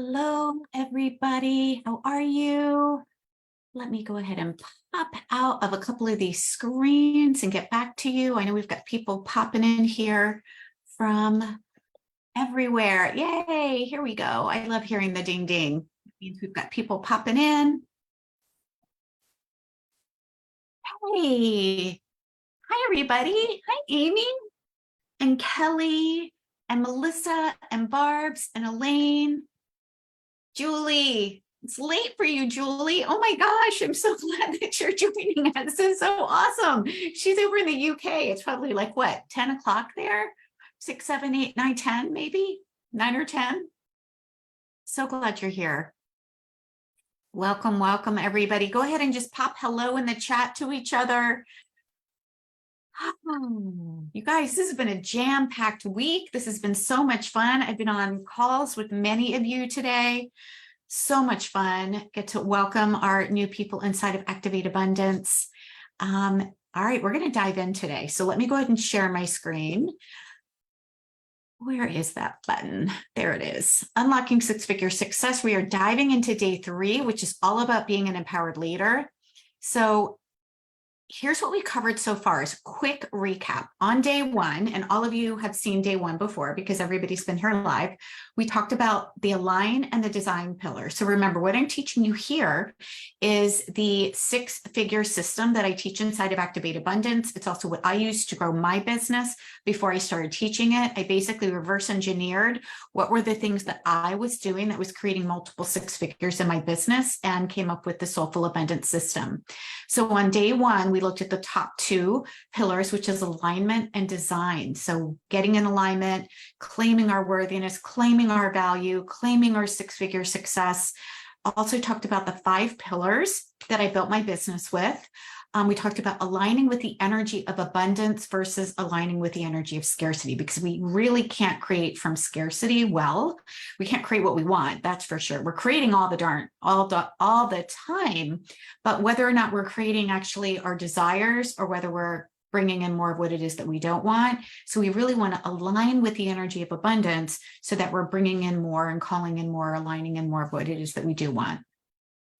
Hello, everybody. How are you? Let me go ahead and pop out of a couple of these screens and get back to you. I know we've got people popping in here from everywhere. Yay, here we go. I love hearing the ding ding. It means we've got people popping in. Hey, hi, everybody. Hi, Amy and Kelly and Melissa and Barb's and Elaine. Julie, it's late for you, Julie. Oh my gosh, I'm so glad that you're joining us. This is so awesome. She's over in the UK. It's probably like what, 10 o'clock there? 6, 7, 8, 9, 10, maybe 9 or 10. So glad you're here. Welcome, welcome, everybody. Go ahead and just pop hello in the chat to each other. You guys, this has been a jam-packed week. This has been so much fun. I've been on calls with many of you today. So much fun. Get to welcome our new people inside of Activate Abundance. All right, we're going to dive in today. So let me go ahead and share my screen. Where is that button? There it is. Unlocking six-figure success. We are diving into day 3, which is all about being an empowered leader. So here's what we covered so far as a quick recap. On day 1, and all of you have seen day 1 before because everybody's been here live, we talked about the align and the design pillar. So remember, what I'm teaching you here is the 6-figure system that I teach inside of Activate Abundance. It's also what I used to grow my business before I started teaching it. I basically reverse engineered what were the things that I was doing that was creating multiple 6 figures in my business and came up with the Soulful Abundance system. So on day 1, we looked at the top 2 pillars, which is alignment and design. So getting in alignment, claiming our worthiness, claiming our value, claiming our 6-figure success. Also talked about the 5 pillars that I built my business with. We talked about aligning with the energy of abundance versus aligning with the energy of scarcity, because we really can't create from scarcity. Well, we can't create what we want. That's for sure. We're creating all the time, but whether or not we're creating actually our desires or whether we're bringing in more of what it is that we don't want. So we really want to align with the energy of abundance so that we're bringing in more and calling in more, aligning in more of what it is that we do want.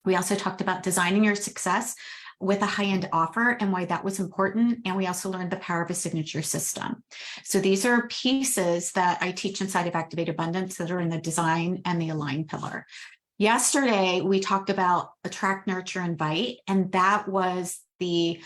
We also talked about designing your success with a high-end offer and why that was important. And we also learned the power of a signature system. So these are pieces that I teach inside of Activate Abundance that are in the design and the align pillar. Yesterday, we talked about attract, nurture, invite, and that was the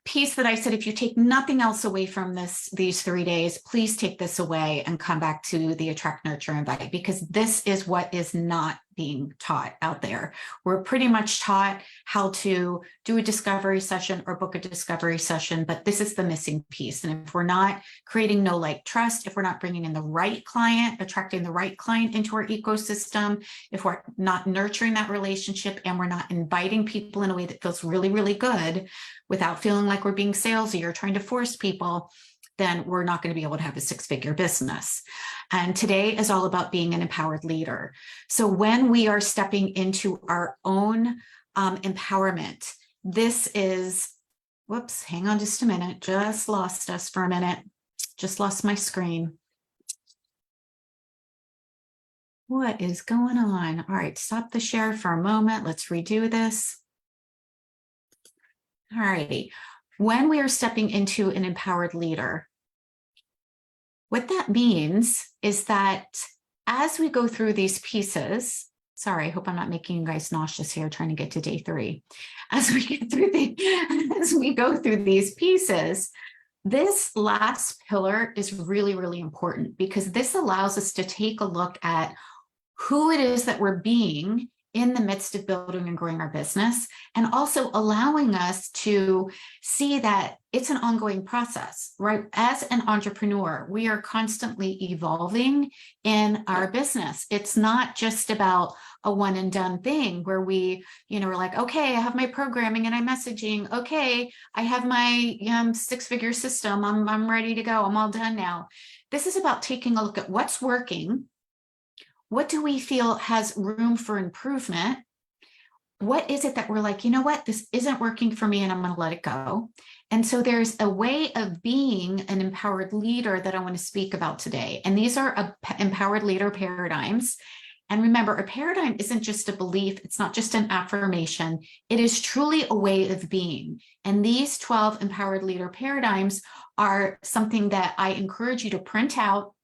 piece that I said, if you take nothing else away from these 3 days, please take this away and come back to the attract, nurture, invite, because this is what is not being taught out there. We're pretty much taught how to do a discovery session or book a discovery session, but this is the missing piece. And if we're not creating know, like, trust, if we're not bringing in the right client, attracting the right client into our ecosystem, if we're not nurturing that relationship and we're not inviting people in a way that feels really, really good without feeling like we're being salesy or trying to force people, then we're not going to be able to have a 6-figure business. And today is all about being an empowered leader. So when we are stepping into our own empowerment, this is, whoops, hang on just a minute, just lost us for a minute, just lost my screen. What is going on? All right, stop the share for a moment. Let's redo this. All righty. When we are stepping into an empowered leader, what that means is that as we go through these pieces, sorry, I hope I'm not making you guys nauseous here trying to get to day 3. As we go through these pieces, this last pillar is really, really important because this allows us to take a look at who it is that we're being in the midst of building and growing our business, and also allowing us to see that it's an ongoing process, right? As an entrepreneur, we are constantly evolving in our business. It's not just about a one and done thing where we're like, okay, I have my programming and I'm messaging. Okay, I have my 6-figure system. I'm ready to go. I'm all done now. This is about taking a look at what's working. What do we feel has room for improvement? What is it that we're like, you know what, this isn't working for me and I'm going to let it go. And so there's a way of being an empowered leader that I want to speak about today. And these are empowered leader paradigms. And remember, a paradigm isn't just a belief. It's not just an affirmation. It is truly a way of being. And these 12 empowered leader paradigms are something that I encourage you to print out,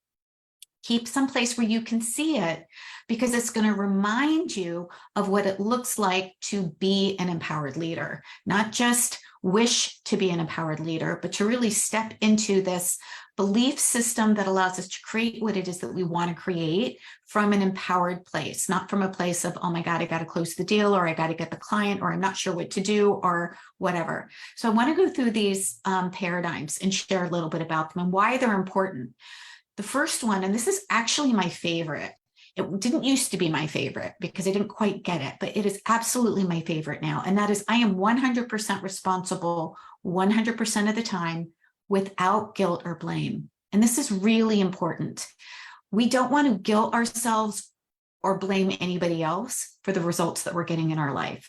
keep someplace where you can see it, because it's going to remind you of what it looks like to be an empowered leader, not just wish to be an empowered leader, but to really step into this belief system that allows us to create what it is that we want to create from an empowered place, not from a place of, oh my God, I got to close the deal, or I got to get the client, or I'm not sure what to do, or whatever. So I want to go through these paradigms and share a little bit about them and why they're important. The first one, and this is actually my favorite. It didn't used to be my favorite because I didn't quite get it, but it is absolutely my favorite now. And that is, I am 100% responsible 100% of the time without guilt or blame. And this is really important. We don't want to guilt ourselves or blame anybody else for the results that we're getting in our life.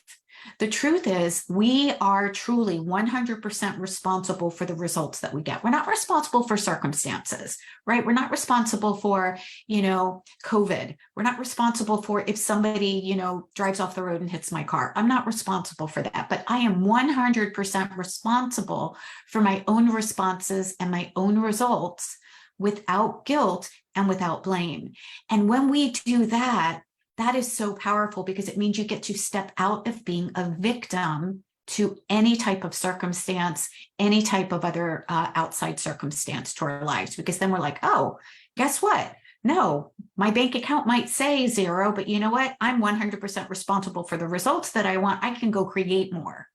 The truth is, we are truly 100% responsible for the results that we get. We're not responsible for circumstances, right? We're not responsible for, COVID. We're not responsible for if somebody, drives off the road and hits my car. I'm not responsible for that, but I am 100% responsible for my own responses and my own results without guilt and without blame. And when we do that, that is so powerful, because it means you get to step out of being a victim to any type of circumstance, any type of other outside circumstance to our lives, because then we're like, oh, guess what? No, my bank account might say 0, but you know what? I'm 100% responsible for the results that I want. I can go create more.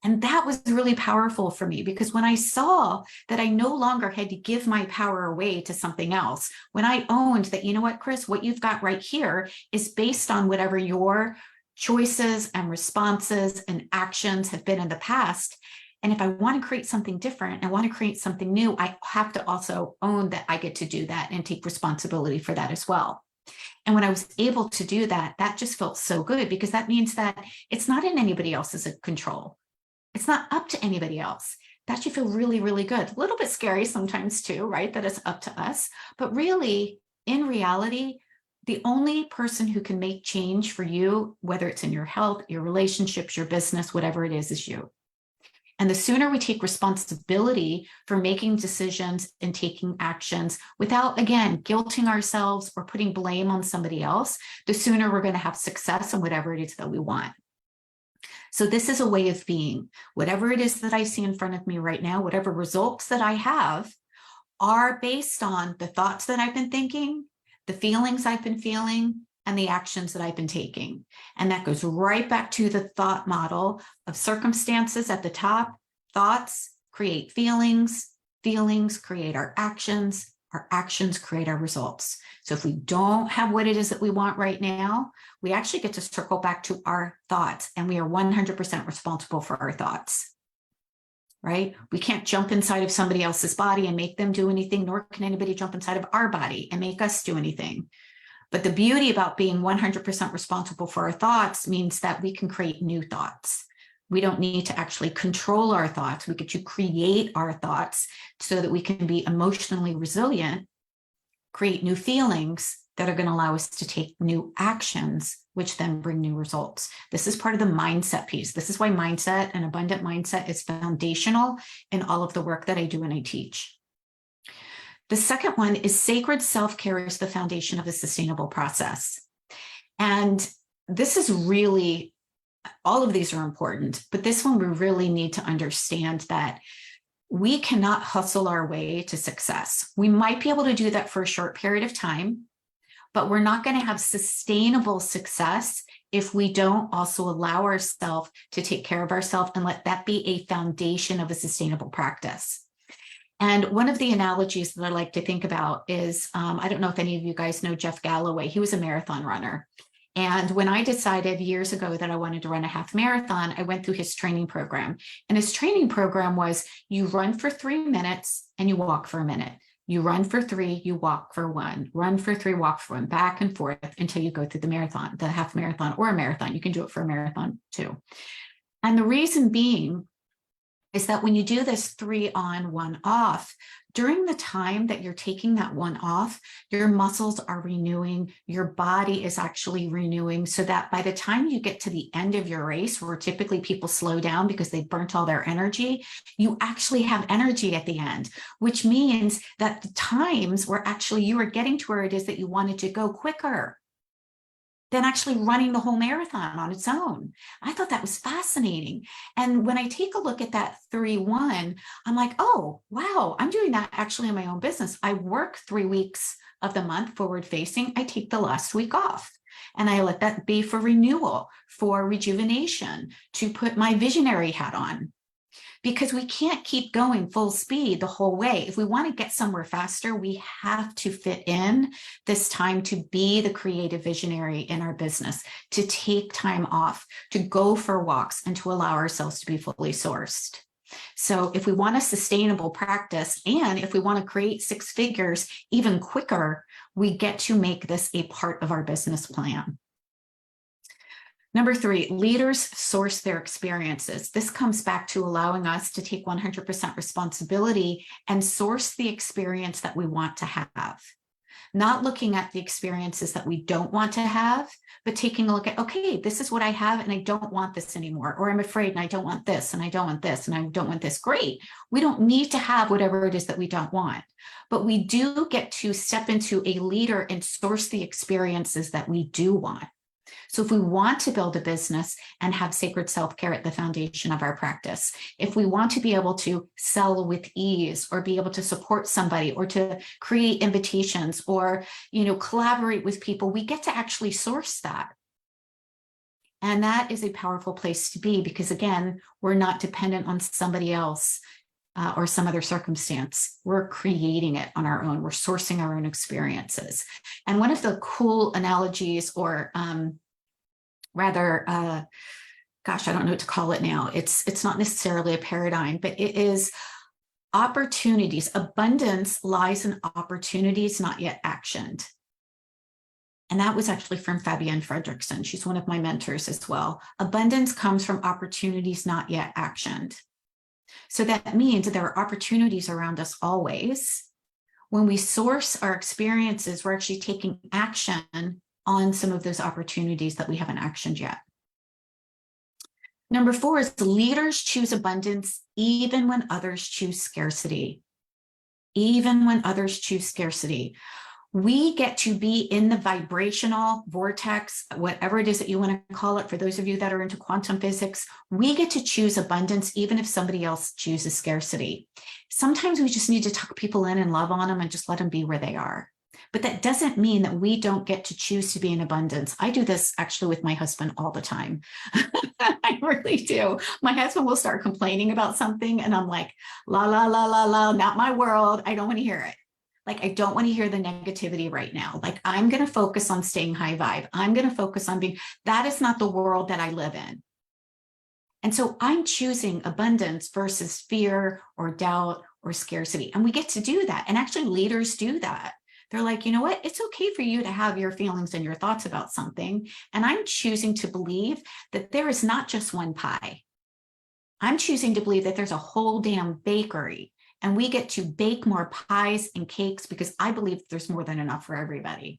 And that was really powerful for me, because when I saw that I no longer had to give my power away to something else, when I owned that, you know what, Chris, what you've got right here is based on whatever your choices and responses and actions have been in the past. And if I want to create something different, I want to create something new, I have to also own that I get to do that and take responsibility for that as well. And when I was able to do that, that just felt so good, because that means that it's not in anybody else's control. It's not up to anybody else. That should feel really, really good. A little bit scary sometimes too, right? That it's up to us. But really, in reality, the only person who can make change for you, whether it's in your health, your relationships, your business, whatever it is you. And the sooner we take responsibility for making decisions and taking actions without, again, guilting ourselves or putting blame on somebody else, the sooner we're going to have success in whatever it is that we want. So this is a way of being. Whatever it is that I see in front of me right now, whatever results that I have are based on the thoughts that I've been thinking, the feelings I've been feeling, and the actions that I've been taking. And that goes right back to the thought model of circumstances at the top. Thoughts create feelings, feelings create our actions create our results. So if we don't have what it is that we want right now, we actually get to circle back to our thoughts, and we are 100% responsible for our thoughts, right? We can't jump inside of somebody else's body and make them do anything, nor can anybody jump inside of our body and make us do anything. But the beauty about being 100% responsible for our thoughts means that we can create new thoughts. We don't need to actually control our thoughts. We get to create our thoughts so that we can be emotionally resilient, create new feelings that are going to allow us to take new actions, which then bring new results. This is part of the mindset piece. This is why mindset and abundant mindset is foundational in all of the work that I do and I teach. The second one is sacred self-care is the foundation of a sustainable process. And this is really, all of these are important, but this one we really need to understand that we cannot hustle our way to success. We might be able to do that for a short period of time, but we're not going to have sustainable success if we don't also allow ourselves to take care of ourselves and let that be a foundation of a sustainable practice. And one of the analogies that I like to think about is, I don't know if any of you guys know Jeff Galloway. He was a marathon runner. And when I decided years ago that I wanted to run a half marathon, I went through his training program. And his training program was you run for 3 minutes and you walk for a minute. You run for 3, you walk for 1, run for 3, walk for 1, back and forth until you go through the marathon, the half marathon or a marathon. You can do it for a marathon too. And the reason being is that when you do this 3 on, 1 off, During the time that you're taking that one off, your muscles are renewing, your body is actually renewing, so that by the time you get to the end of your race, where typically people slow down because they burnt all their energy, you actually have energy at the end, which means that the times where actually you are getting to where it is that you wanted to go quicker than actually running the whole marathon on its own. I thought that was fascinating. And when I take a look at that 3-1, I'm like, oh, wow, I'm doing that actually in my own business. I work 3 weeks of the month forward facing. I take the last week off. And I let that be for renewal, for rejuvenation, to put my visionary hat on. Because we can't keep going full speed the whole way. If we want to get somewhere faster, we have to fit in this time to be the creative visionary in our business, to take time off, to go for walks, and to allow ourselves to be fully sourced. So if we want a sustainable practice, and if we want to create 6 figures even quicker, we get to make this a part of our business plan. Number 3, leaders source their experiences. This comes back to allowing us to take 100% responsibility and source the experience that we want to have. Not looking at the experiences that we don't want to have, but taking a look at, okay, this is what I have and I don't want this anymore, or I'm afraid and I don't want this and I don't want this and I don't want this. Great. We don't need to have whatever it is that we don't want, but we do get to step into a leader and source the experiences that we do want. So if we want to build a business and have sacred self-care at the foundation of our practice, if we want to be able to sell with ease, or be able to support somebody, or to create invitations, or, collaborate with people, we get to actually source that. And that is a powerful place to be, because again, we're not dependent on somebody else or some other circumstance. We're creating it on our own. We're sourcing our own experiences. And one of the cool analogies, or rather, gosh, I don't know what to call it now. It's not necessarily a paradigm, but it is opportunities. Abundance lies in opportunities not yet actioned. And that was actually from Fabienne Fredrickson. She's one of my mentors as well. Abundance comes from opportunities not yet actioned. So that means that there are opportunities around us always. When we source our experiences, we're actually taking action on some of those opportunities that we haven't actioned yet. Number 4 is leaders choose abundance even when others choose scarcity. Even when others choose scarcity. We get to be in the vibrational vortex, whatever it is that you want to call it. For those of you that are into quantum physics, we get to choose abundance even if somebody else chooses scarcity. Sometimes we just need to tuck people in and love on them and just let them be where they are. But that doesn't mean that we don't get to choose to be in abundance. I do this actually with my husband all the time. I really do. My husband will start complaining about something and I'm like, la, la, la, la, la, not my world. I don't want to hear it. Like, I don't want to hear the negativity right now. Like, I'm going to focus on staying high vibe. I'm going to focus on being, that is not the world that I live in. And so I'm choosing abundance versus fear or doubt or scarcity. And we get to do that. And actually leaders do that. They're like, you know what? It's okay for you to have your feelings and your thoughts about something. And I'm choosing to believe that there is not just one pie. I'm choosing to believe that there's a whole damn bakery. And we get to bake more pies and cakes because I believe there's more than enough for everybody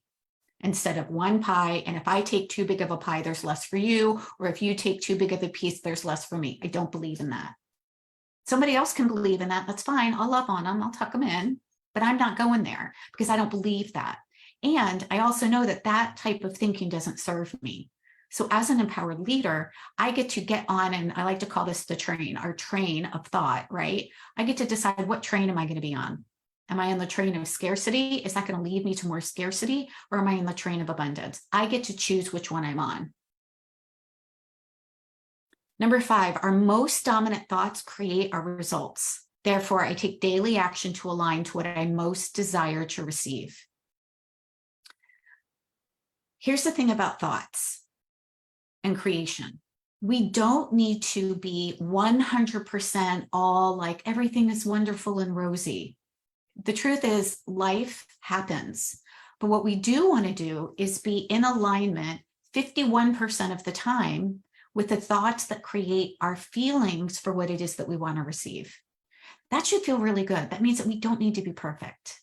instead of one pie. And if I take too big of a pie, there's less for you. Or if you take too big of a piece, there's less for me. I don't believe in that. Somebody else can believe in that. That's fine. I'll love on them. I'll tuck them in, but I'm not going there because I don't believe that. And I also know that that type of thinking doesn't serve me. So as an empowered leader, I get to get on, and I like to call this the train, our train of thought, right? I get to decide, what train am I going to be on? Am I on the train of scarcity? Is that going to lead me to more scarcity? Or am I in the train of abundance? I get to choose which one I'm on. Number 5, our most dominant thoughts create our results. Therefore, I take daily action to align to what I most desire to receive. Here's the thing about thoughts and creation. We don't need to be 100% all like everything is wonderful and rosy. The truth is life happens. But what we do want to do is be in alignment 51% of the time with the thoughts that create our feelings for what it is that we want to receive. That should feel really good. That means that we don't need to be perfect.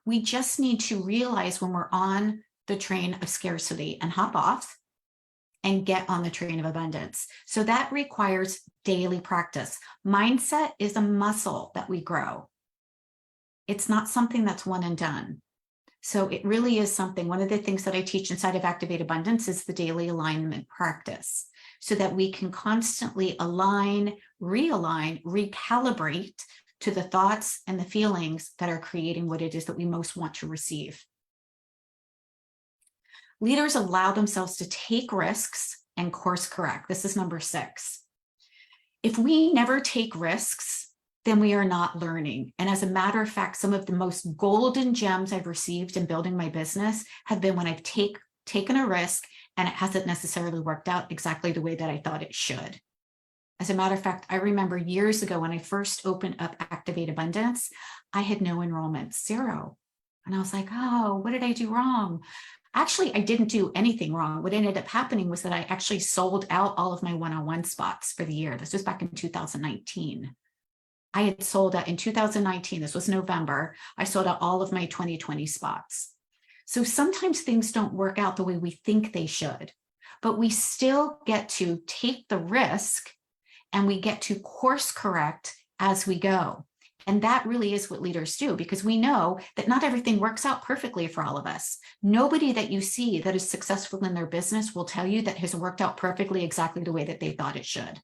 We just need to realize when we're on the train of scarcity and hop off and get on the train of abundance. So that requires daily practice. Mindset is a muscle that we grow. It's not something that's one and done. So it really is something. One of the things that I teach inside of Activate Abundance is the daily alignment practice, so that we can constantly align, realign, recalibrate to the thoughts and the feelings that are creating what it is that we most want to receive. Leaders allow themselves to take risks and course correct. This is number 6. If we never take risks, then we are not learning. And as a matter of fact, some of the most golden gems I've received in building my business have been when I've taken a risk and it hasn't necessarily worked out exactly the way that I thought it should. As a matter of fact, I remember years ago when I first opened up Activate Abundance, I had no enrollment, 0. And I was like, oh, what did I do wrong? Actually, I didn't do anything wrong. What ended up happening was that I actually sold out all of my one-on-one spots for the year. This was back in 2019. I had sold out in 2019. This was November. I sold out all of my 2020 spots. So sometimes things don't work out the way we think they should, but we still get to take the risk and we get to course correct as we go. And that really is what leaders do, because we know that not everything works out perfectly for all of us. Nobody that you see that is successful in their business will tell you that has worked out perfectly exactly the way that they thought it should,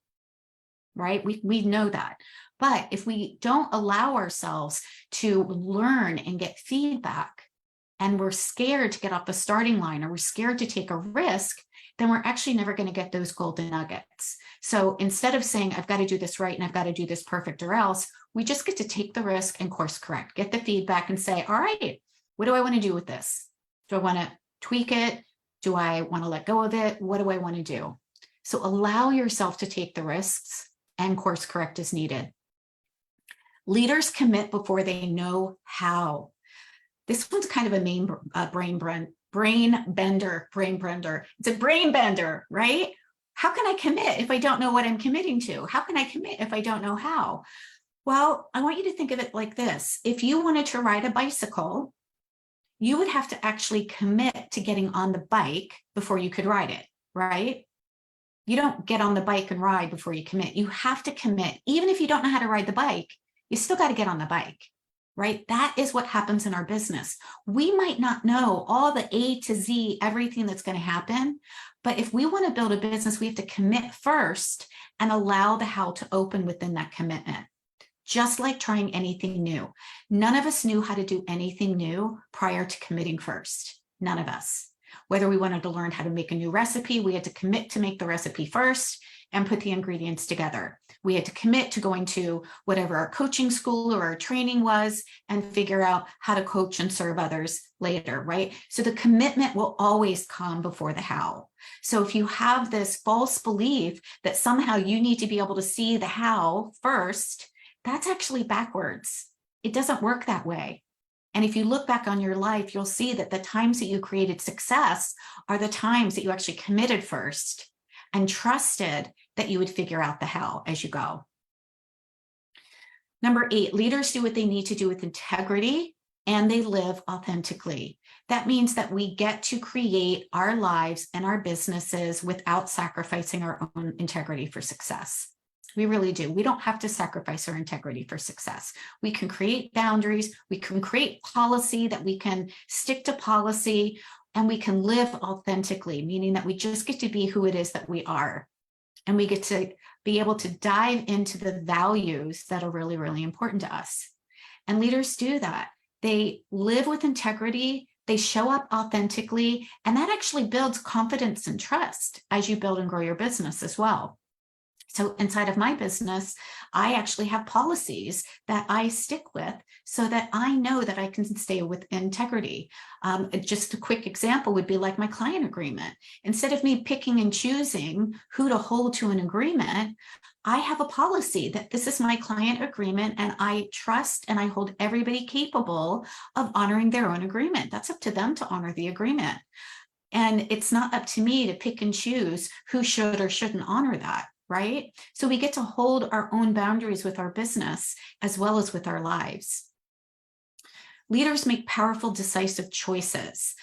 right? We know that. But if we don't allow ourselves to learn and get feedback, and we're scared to get off the starting line, or we're scared to take a risk, then we're actually never going to get those golden nuggets. So instead of saying, I've got to do this right and I've got to do this perfect or else, we just get to take the risk and course correct, get the feedback and say, all right, what do I want to do with this? Do I want to tweak it? Do I want to let go of it? What do I want to do? So allow yourself to take the risks and course correct as needed. Leaders commit before they know how. This one's kind of a main brain bender. It's a brain bender, right? How can I commit if I don't know what I'm committing to? How can I commit if I don't know how? Well, I want you to think of it like this. If you wanted to ride a bicycle, you would have to actually commit to getting on the bike before you could ride it, right? You don't get on the bike and ride before you commit. You have to commit. Even if you don't know how to ride the bike, you still got to get on the bike, right? That is what happens in our business. We might not know all the A to Z, everything that's going to happen, but if we want to build a business, we have to commit first and allow the how to open within that commitment. Just like trying anything new. None of us knew how to do anything new prior to committing first. None of us. Whether we wanted to learn how to make a new recipe, we had to commit to make the recipe first and put the ingredients together. We had to commit to going to whatever our coaching school or our training was and figure out how to coach and serve others later, right? So the commitment will always come before the how. So if you have this false belief that somehow you need to be able to see the how first, that's actually backwards. It doesn't work that way. And if you look back on your life, you'll see that the times that you created success are the times that you actually committed first and trusted that you would figure out the how as you go. Number 8, leaders do what they need to do with integrity and they live authentically. That means that we get to create our lives and our businesses without sacrificing our own integrity for success. We really do. We don't have to sacrifice our integrity for success. We can create boundaries. We can create policy that we can stick to policy, and we can live authentically, meaning that we just get to be who it is that we are. And we get to be able to dive into the values that are really, really important to us. And leaders do that. They live with integrity. They show up authentically, and that actually builds confidence and trust as you build and grow your business as well. So inside of my business, I actually have policies that I stick with so that I know that I can stay with integrity. Just a quick example would be like my client agreement. Instead of me picking and choosing who to hold to an agreement, I have a policy that this is my client agreement, and I trust and I hold everybody capable of honoring their own agreement. That's up to them to honor the agreement. And it's not up to me to pick and choose who should or shouldn't honor that. right? So we get to hold our own boundaries with our business as well as with our lives. Leaders make powerful, decisive choices.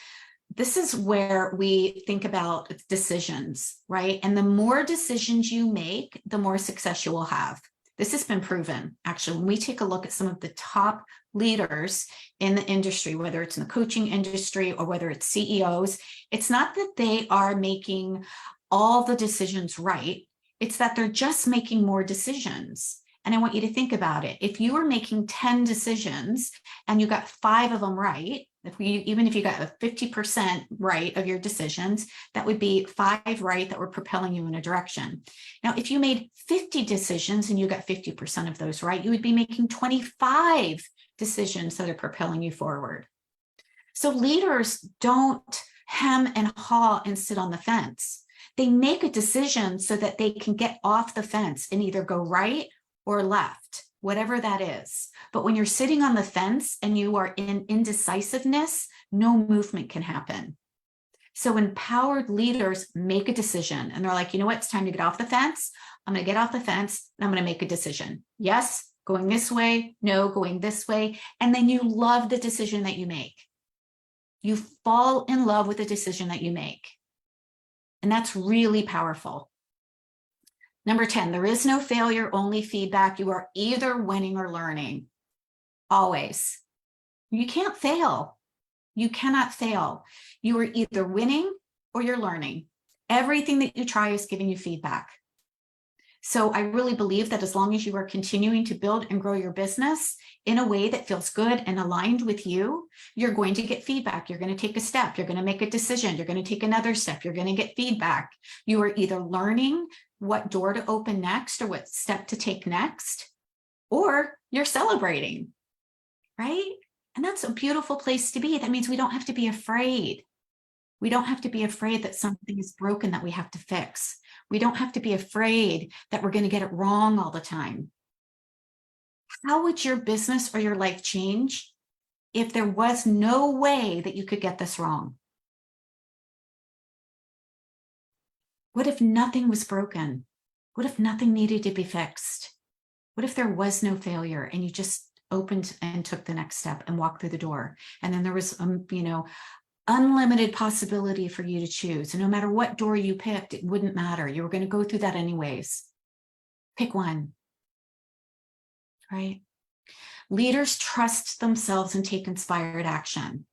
This is where we think about decisions, right? And the more decisions you make, the more success you will have. This has been proven, actually. When we take a look at some of the top leaders in the industry, whether it's in the coaching industry or whether it's CEOs, it's not that they are making all the decisions right. It's that they're just making more decisions. And I want you to think about it. If you were making 10 decisions and you got 5 of them right, even if you got a 50% right of your decisions, that would be 5 right that were propelling you in a direction. Now, if you made 50 decisions and you got 50% of those right, you would be making 25 decisions that are propelling you forward. So leaders don't hem and haw and sit on the fence. They make a decision so that they can get off the fence and either go right or left, whatever that is. But when you're sitting on the fence and you are in indecisiveness, no movement can happen. So empowered leaders make a decision and they're like, you know what, it's time to get off the fence. I'm going to get off the fence and I'm going to make a decision. Yes, going this way. No, going this way. And then you love the decision that you make. You fall in love with the decision that you make. And that's really powerful. Number 10, there is no failure, only feedback. You are either winning or learning. Always. You can't fail. You cannot fail. You are either winning or you're learning. Everything that you try is giving you feedback. So I really believe that as long as you are continuing to build and grow your business in a way that feels good and aligned with you, you're going to get feedback. You're going to take a step. You're going to make a decision. You're going to take another step. You're going to get feedback. You are either learning what door to open next or what step to take next, or you're celebrating, right? And that's a beautiful place to be. That means we don't have to be afraid. We don't have to be afraid that something is broken that we have to fix. We don't have to be afraid that we're going to get it wrong all the time. How would your business or your life change if there was no way that you could get this wrong? What if nothing was broken? What if nothing needed to be fixed? What if there was no failure and you just opened and took the next step and walked through the door? And then there was, unlimited possibility for you to choose. And no matter what door you picked, it wouldn't matter. You were going to go through that anyways. Pick one, right? Leaders trust themselves and take inspired action.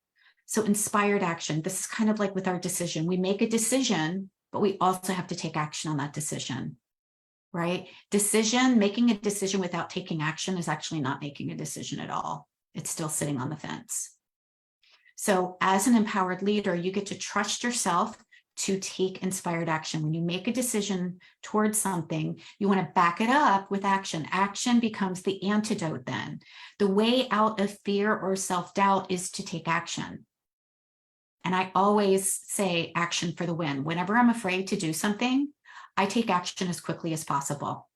So inspired action, this is kind of like with our decision. We make a decision, but we also have to take action on that decision, right? Making a decision without taking action is actually not making a decision at all. It's still sitting on the fence. So as an empowered leader, you get to trust yourself to take inspired action. When you make a decision towards something, you want to back it up with action. Action becomes the antidote then. The way out of fear or self-doubt is to take action. And I always say action for the win. Whenever I'm afraid to do something, I take action as quickly as possible,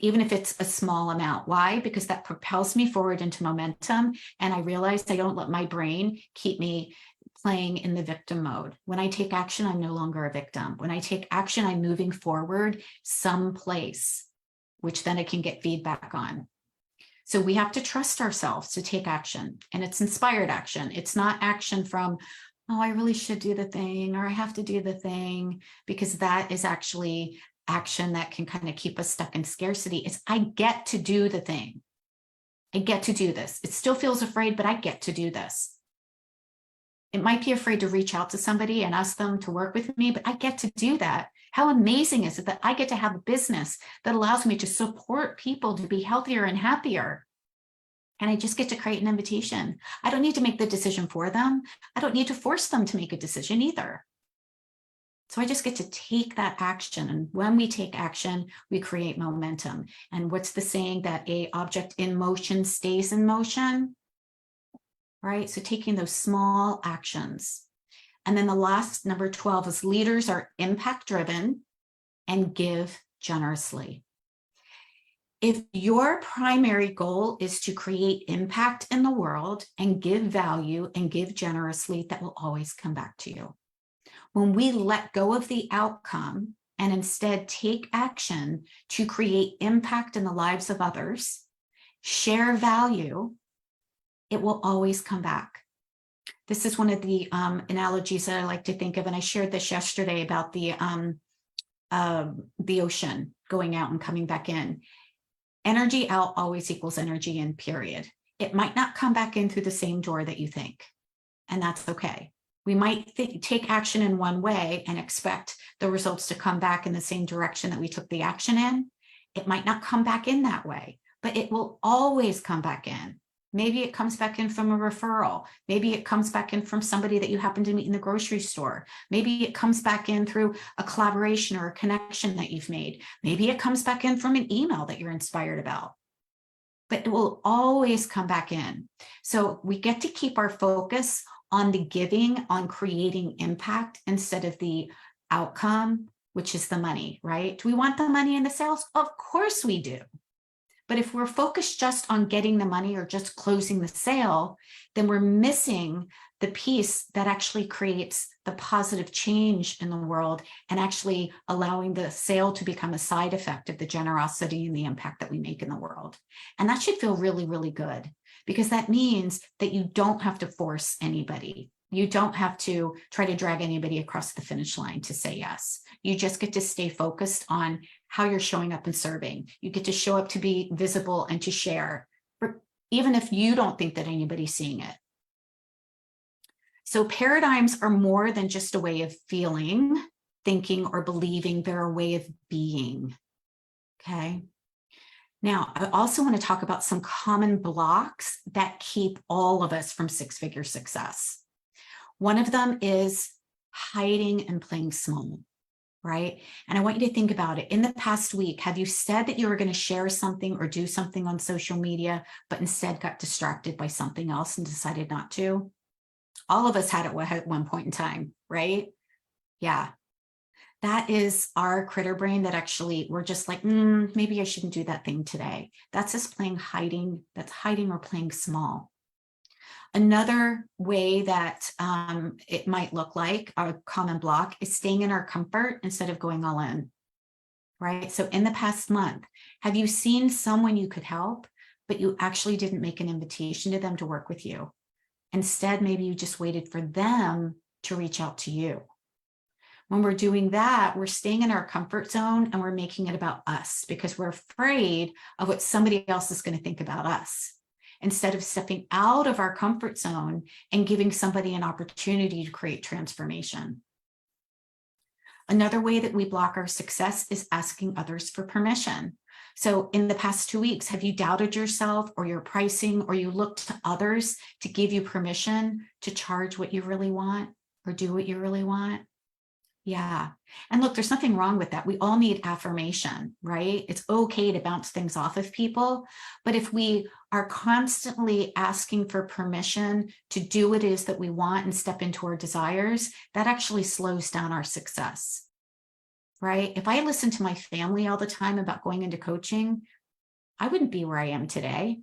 even if it's a small amount. Why? Because that propels me forward into momentum. And I realize I don't let my brain keep me playing in the victim mode. When I take action, I'm no longer a victim. When I take action, I'm moving forward someplace, which then I can get feedback on. So we have to trust ourselves to take action, and it's inspired action. It's not action from, oh, I really should do the thing, or I have to do the thing, because that is actually action that can kind of keep us stuck in scarcity. It's I get to do the thing. I get to do this. It still feels afraid, but I get to do this. It might be afraid to reach out to somebody and ask them to work with me, but I get to do that. How amazing is it that I get to have a business that allows me to support people to be healthier and happier? And I just get to create an invitation. I don't need to make the decision for them. I don't need to force them to make a decision either. So I just get to take that action. And when we take action, we create momentum. And what's the saying that an object in motion stays in motion? Right? So taking those small actions. And then the last, number 12, is leaders are impact driven and give generously. If your primary goal is to create impact in the world and give value and give generously, that will always come back to you. When we let go of the outcome and instead take action to create impact in the lives of others, share value, it will always come back. This is one of the analogies that I like to think of, and I shared this yesterday about the ocean going out and coming back in. Energy out always equals energy in, period. It might not come back in through the same door that you think, and that's okay. We might take action in one way and expect the results to come back in the same direction that we took the action in. It might not come back in that way, but it will always come back in. Maybe it comes back in from a referral. Maybe it comes back in from somebody that you happen to meet in the grocery store. Maybe it comes back in through a collaboration or a connection that you've made. Maybe it comes back in from an email that you're inspired about. But it will always come back in. So we get to keep our focus on the giving, on creating impact instead of the outcome, which is the money, right? Do we want the money in the sales? Of course we do. But if we're focused just on getting the money or just closing the sale, then we're missing the piece that actually creates the positive change in the world and actually allowing the sale to become a side effect of the generosity and the impact that we make in the world. And that should feel really, really good, because that means that you don't have to force anybody. You don't have to try to drag anybody across the finish line to say yes. You just get to stay focused on how you're showing up and serving. You get to show up to be visible and to share, even if you don't think that anybody's seeing it. So paradigms are more than just a way of feeling, thinking, or believing. They're a way of being. Okay. Now, I also want to talk about some common blocks that keep all of us from six-figure success. One of them is hiding and playing small, right? And I want you to think about it. In the past week, have you said that you were going to share something or do something on social media, but instead got distracted by something else and decided not to? All of us had it at one point in time, right? Yeah. That is our critter brain that actually we're just like, maybe I shouldn't do that thing today. That's us playing hiding. That's hiding or playing small. Another way that it might look like a common block is staying in our comfort instead of going all in, right? So in the past month, have you seen someone you could help, but you actually didn't make an invitation to them to work with you? Instead, maybe you just waited for them to reach out to you. When we're doing that, we're staying in our comfort zone and we're making it about us because we're afraid of what somebody else is going to think about us, instead of stepping out of our comfort zone and giving somebody an opportunity to create transformation. Another way that we block our success is asking others for permission. So in the past 2 weeks, have you doubted yourself or your pricing, or you looked to others to give you permission to charge what you really want or do what you really want? Yeah. And look, there's nothing wrong with that. We all need affirmation, right? It's okay to bounce things off of people. But if we are constantly asking for permission to do what it is that we want and step into our desires, that actually slows down our success, right? If I listened to my family all the time about going into coaching, I wouldn't be where I am today.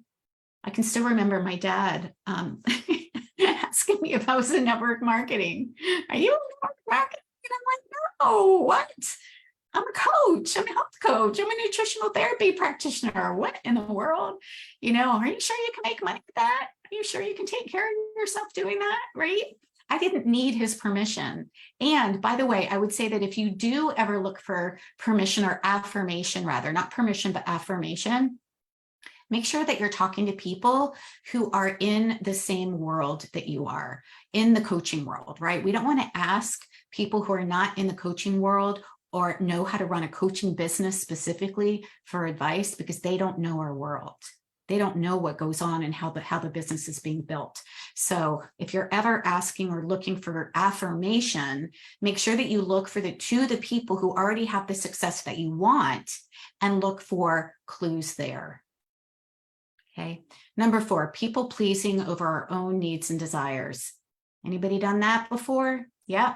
I can still remember my dad asking me if I was in network marketing. Are you in network marketing? And I'm like, no, what? I'm a coach. I'm a health coach. I'm a nutritional therapy practitioner. What in the world? You know, are you sure you can make money with that? Are you sure you can take care of yourself doing that? Right? I didn't need his permission. And by the way, I would say that if you do ever look for permission or affirmation, rather, not permission, but affirmation, make sure that you're talking to people who are in the same world that you are, in the coaching world, right? We don't want to ask people who are not in the coaching world or know how to run a coaching business specifically for advice, because they don't know our world. They don't know what goes on and how the business is being built. So if you're ever asking or looking for affirmation, make sure that you look for the people who already have the success that you want and look for clues there. Okay. Number 4, people pleasing over our own needs and desires. Anybody done that before? Yeah.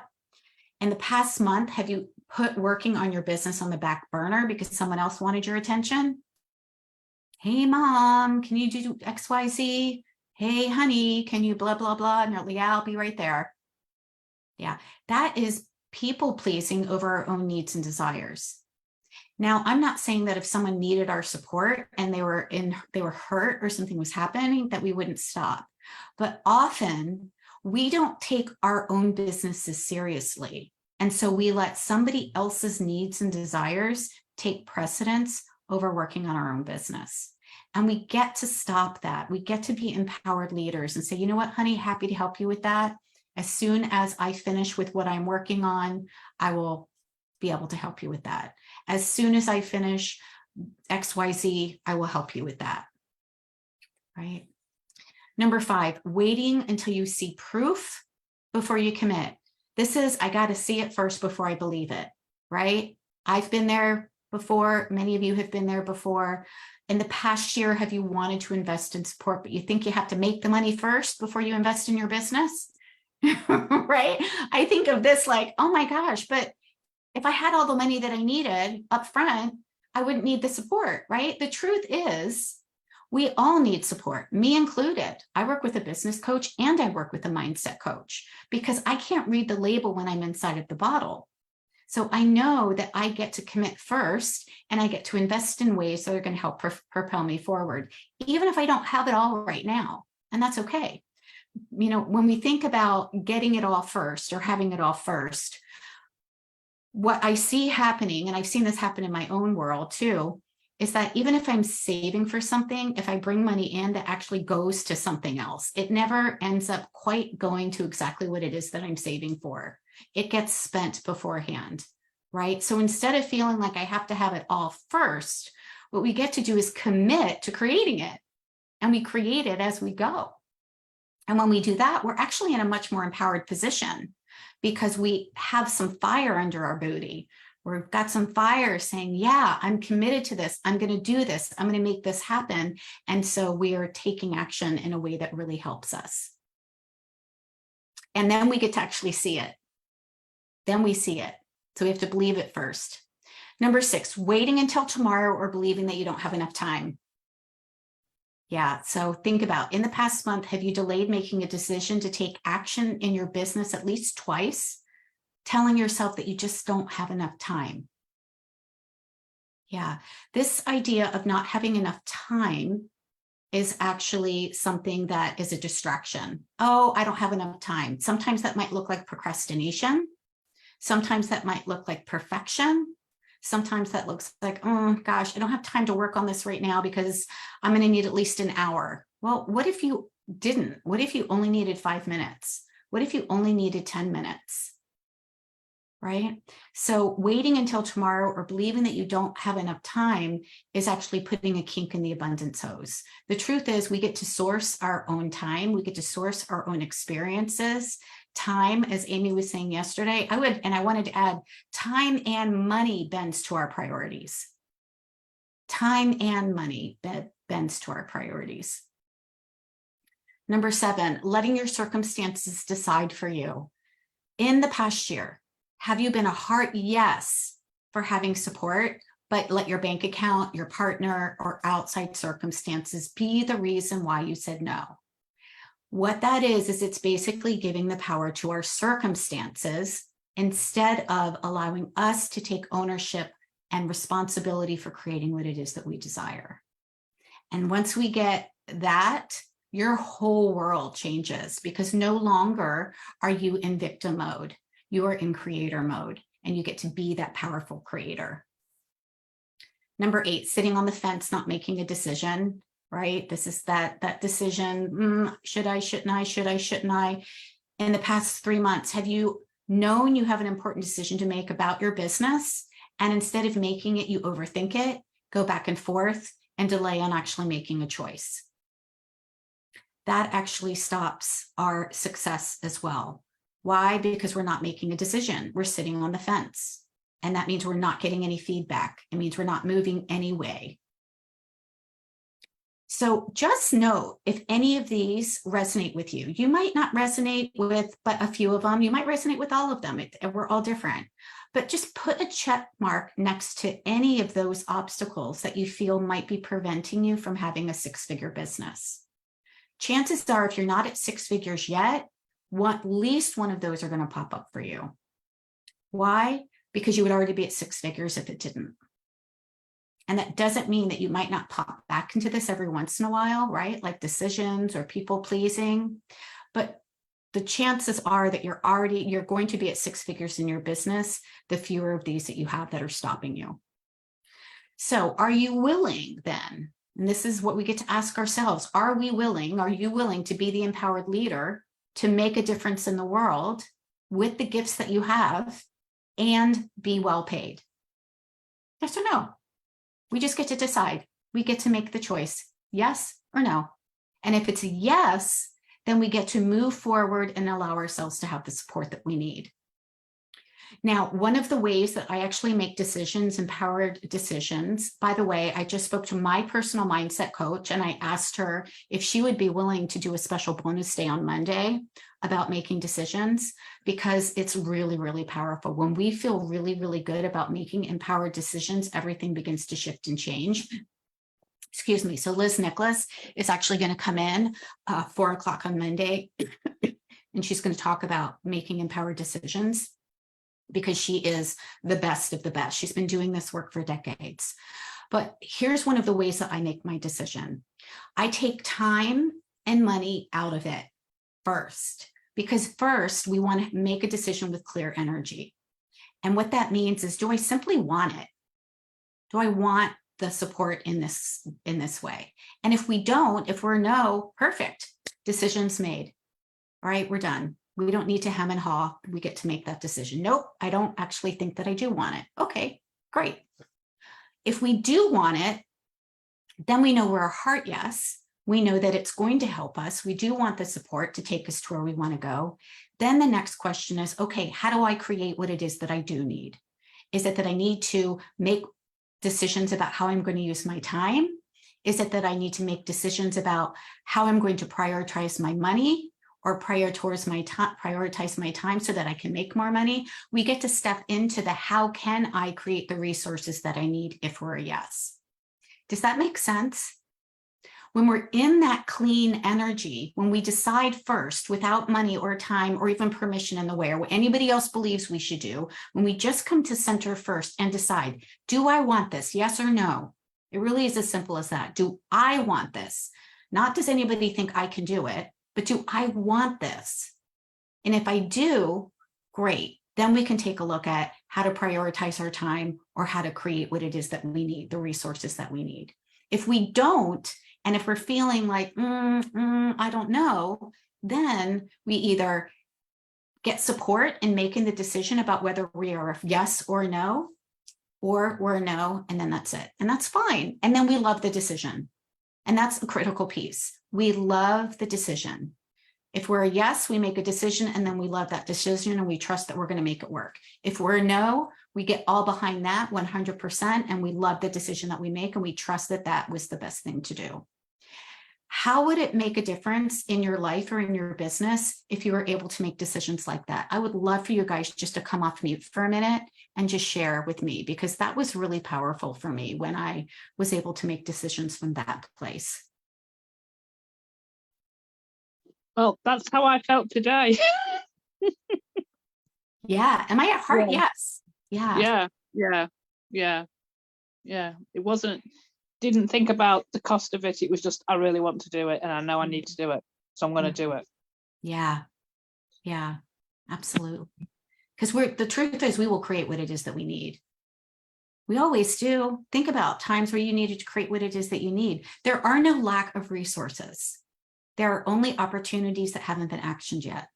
In the past month, have you put working on your business on the back burner because someone else wanted your attention? Hey, mom, can you do XYZ? Hey, honey, can you blah, blah, blah? And you're like, yeah, I'll be right there. Yeah, that is people pleasing over our own needs and desires. Now, I'm not saying that if someone needed our support and they were hurt or something was happening, that we wouldn't stop. But often we don't take our own businesses seriously. And so we let somebody else's needs and desires take precedence over working on our own business. And we get to stop that. We get to be empowered leaders and say, you know what, honey, happy to help you with that. As soon as I finish with what I'm working on, I will be able to help you with that. As soon as I finish XYZ, I will help you with that, right? Number 5, waiting until you see proof before you commit. This is, I got to see it first before I believe it, right? I've been there before. Many of you have been there before. In the past year, have you wanted to invest in support, but you think you have to make the money first before you invest in your business? Right? I think of this like, oh my gosh, but if I had all the money that I needed up front, I wouldn't need the support, right? The truth is, we all need support, me included. I work with a business coach and I work with a mindset coach because I can't read the label when I'm inside of the bottle. So I know that I get to commit first and I get to invest in ways that are going to help propel me forward, even if I don't have it all right now. And that's okay. You know, when we think about getting it all first or having it all first, what I see happening, and I've seen this happen in my own world too, is that even if I'm saving for something, if I bring money in that actually goes to something else, it never ends up quite going to exactly what it is that I'm saving for. It gets spent beforehand, right? So instead of feeling like I have to have it all first, what we get to do is commit to creating it, and we create it as we go. And when we do that, we're actually in a much more empowered position because we have some fire under our booty. We've got some fire saying, yeah, I'm committed to this. I'm going to do this. I'm going to make this happen. And so we are taking action in a way that really helps us. And then we get to actually see it. Then we see it. So we have to believe it first. Number 6, waiting until tomorrow or believing that you don't have enough time. Yeah, so think about, in the past month, have you delayed making a decision to take action in your business at least twice, telling yourself that you just don't have enough time? Yeah, this idea of not having enough time is actually something that is a distraction. Oh, I don't have enough time. Sometimes that might look like procrastination. Sometimes that might look like perfection. Sometimes that looks like, oh gosh, I don't have time to work on this right now because I'm going to need at least an hour. Well, what if you didn't? What if you only needed 5 minutes? What if you only needed 10 minutes? Right? So waiting until tomorrow or believing that you don't have enough time is actually putting a kink in the abundance hose. The truth is we get to source our own time. We get to source our own experiences. Time, as Amy was saying yesterday, I wanted to add, time and money bends to our priorities. Time and money bends to our priorities. Number 7, letting your circumstances decide for you. In the past year, have you been a heart yes for having support, but let your bank account, your partner, or outside circumstances be the reason why you said no? What that is it's basically giving the power to our circumstances instead of allowing us to take ownership and responsibility for creating what it is that we desire. And once we get that, your whole world changes because no longer are you in victim mode. You are in creator mode, and you get to be that powerful creator. Number 8, sitting on the fence, not making a decision. Right? This is that decision. Should I, shouldn't I, should I, shouldn't I? In the past 3 months, have you known you have an important decision to make about your business? And instead of making it, you overthink it, go back and forth, and delay on actually making a choice. That actually stops our success as well. Why? Because we're not making a decision. We're sitting on the fence. And that means we're not getting any feedback. It means we're not moving any way. So just know if any of these resonate with you. You might not resonate with but a few of them. You might resonate with all of them. We're all different. But just put a check mark next to any of those obstacles that you feel might be preventing you from having a 6-figure business. Chances are, if you're not at 6 figures yet, at least one of those are going to pop up for you. Why? Because you would already be at 6 figures if it didn't. And that doesn't mean that you might not pop back into this every once in a while, right? Like decisions or people pleasing. But the chances are that you're going to be at 6 figures in your business, the fewer of these that you have that are stopping you. So are you willing then? And this is what we get to ask ourselves. Are you willing to be the empowered leader to make a difference in the world with the gifts that you have and be well paid? Yes or no? We just get to decide. We get to make the choice, yes or no. And if it's a yes, then we get to move forward and allow ourselves to have the support that we need. Now, one of the ways that I actually make decisions, empowered decisions, by the way, I just spoke to my personal mindset coach and I asked her if she would be willing to do a special bonus day on Monday about making decisions, because it's really, really powerful. When we feel really, really good about making empowered decisions, everything begins to shift and change. Excuse me. So Liz Nicholas is actually going to come in 4 o'clock on Monday, and she's going to talk about making empowered decisions, because she is the best of the best. She's been doing this work for decades. But here's one of the ways that I make my decision. I take time and money out of it first, because first we want to make a decision with clear energy. And what that means is, do I simply want it? Do I want the support in this way? And if we don't, if we're no, perfect, decision's made. All right, we're done. We don't need to hem and haw. We get to make that decision. Nope, I don't actually think that I do want it. Okay, great. If we do want it, then we know we're a heart yes. We know that it's going to help us. We do want the support to take us to where we want to go. Then the next question is, okay, how do I create what it is that I do need? Is it that I need to make decisions about how I'm going to use my time? Is it that I need to make decisions about how I'm going to prioritize my money, or prioritize my time so that I can make more money? We get to step into the how can I create the resources that I need if we're a yes. Does that make sense? When we're in that clean energy, when we decide first without money or time or even permission in the way or what anybody else believes we should do, when we just come to center first and decide, do I want this? Yes or no? It really is as simple as that. Do I want this? Not does anybody think I can do it, but do I want this? And if I do, great. Then we can take a look at how to prioritize our time or how to create what it is that we need, the resources that we need. If we don't, and if we're feeling like, I don't know, then we either get support in making the decision about whether we are a yes or a no, or we're a no, and then that's it. And that's fine. And then we love the decision. And that's a critical piece. We love the decision. If we're a yes, we make a decision and then we love that decision and we trust that we're going to make it work. If we're a no, we get all behind that 100% and we love the decision that we make and we trust that that was the best thing to do. How would it make a difference in your life or in your business if you were able to make decisions like that? I would love for you guys just to come off mute for a minute and just share with me, because that was really powerful for me when I was able to make decisions from that place. Well, that's how I felt today. Yeah. Am I at heart? Yeah. Yes. Yeah. Yeah. It didn't think about the cost of it. It was just, I really want to do it and I know I need to do it. So I'm going to do it. Yeah. Yeah, absolutely. Because the truth is we will create what it is that we need. We always do. Think about times where you needed to create what it is that you need. There are no lack of resources. There are only opportunities that haven't been actioned yet.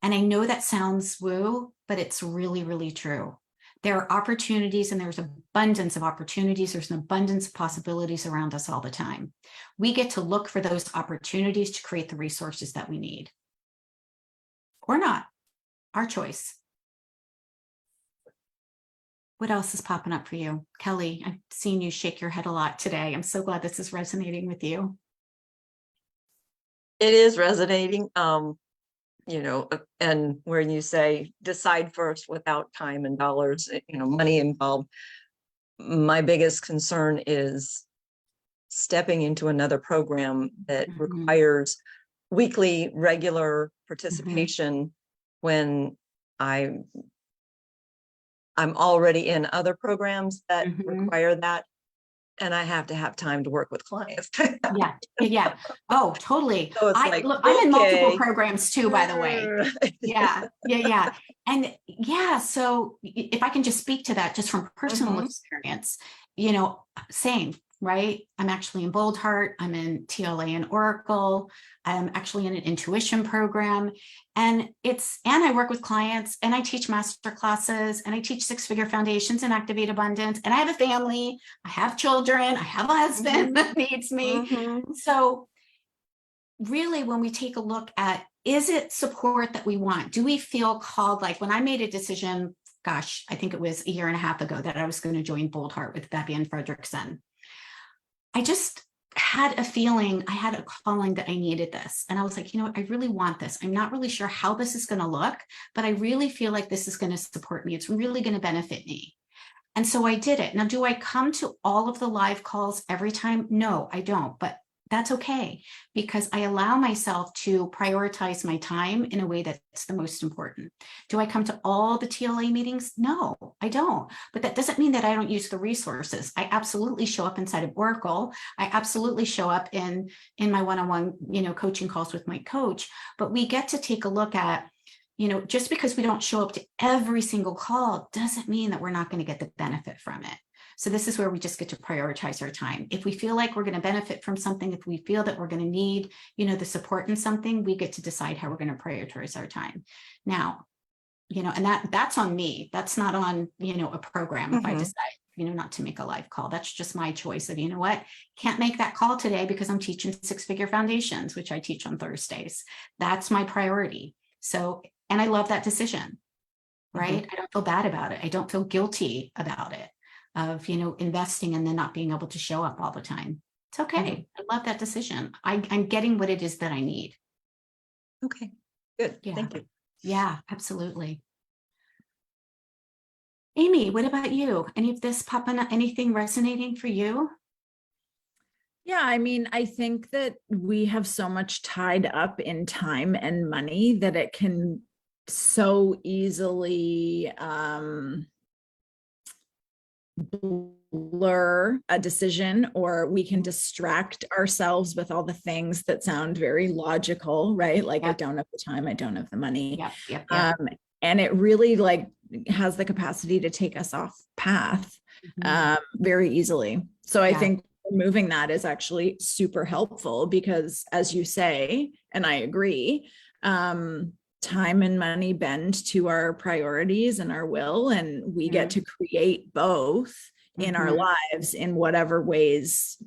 And I know that sounds woo, but it's really, really true. There are opportunities and there's abundance of opportunities. There's an abundance of possibilities around us all the time. We get to look for those opportunities to create the resources that we need. Or not. Our choice. What else is popping up for you? Kelly, I've seen you shake your head a lot today. I'm so glad this is resonating with you. It is resonating, you know, and when you say decide first without time and dollars, you know, money involved, my biggest concern is stepping into another program that requires weekly regular participation when I'm already in other programs that Mhm. require that, and I have to have time to work with clients. Yeah. Oh, totally. So it's like, Look, I'm in multiple okay. programs too, by the way. Yeah. And so if I can just speak to that just from personal Mhm. experience, same, right? I'm actually in Bold Heart, I'm in TLA and Oracle, I'm actually in an intuition program, and I work with clients, and I teach master classes, and I teach six-figure foundations and Activate Abundance, and I have a family, I have children, I have a husband that needs me. Mhm. So really, when we take a look at, is it support that we want? Do we feel called? Like when I made a decision, gosh, I think it was a year and a half ago, that I was going to join Bold Heart with Becky and Fredrickson. I just had a feeling, I had a calling that I needed this. And I was like, I really want this. I'm not really sure how this is going to look, but I really feel like this is going to support me. It's really going to benefit me. And so I did it. Now, do I come to all of the live calls every time? No, I don't, but that's okay, because I allow myself to prioritize my time in a way that's the most important. Do I come to all the TLA meetings? No, I don't. But that doesn't mean that I don't use the resources. I absolutely show up inside of Oracle. I absolutely show up in my one-on-one, coaching calls with my coach. But we get to take a look at, just because we don't show up to every single call doesn't mean that we're not going to get the benefit from it. So this is where we just get to prioritize our time. If we feel like we're going to benefit from something, if we feel that we're going to need, the support in something, we get to decide how we're going to prioritize our time. Now, and that's on me. That's not on, a program. If I decide, not to make a live call, that's just my choice of, what, can't make that call today because I'm teaching six-figure foundations, which I teach on Thursdays. That's my priority. So, and I love that decision, right? I don't feel bad about it. I don't feel guilty about it, of, investing and then not being able to show up all the time. It's okay. I love that decision. I'm getting what it is that I need. Okay, good. Yeah. Thank you. Yeah, absolutely. Amy, what about you? Any of this popping up, anything resonating for you? Yeah, I mean, I think that we have so much tied up in time and money that it can so easily blur a decision, or we can distract ourselves with all the things that sound very logical, right? Like, I don't have the time, I don't have the money. Yep. And it really has the capacity to take us off path very easily. So I think removing that is actually super helpful, because as you say, and I agree, time and money bend to our priorities and our will, and we get to create both in our lives in whatever ways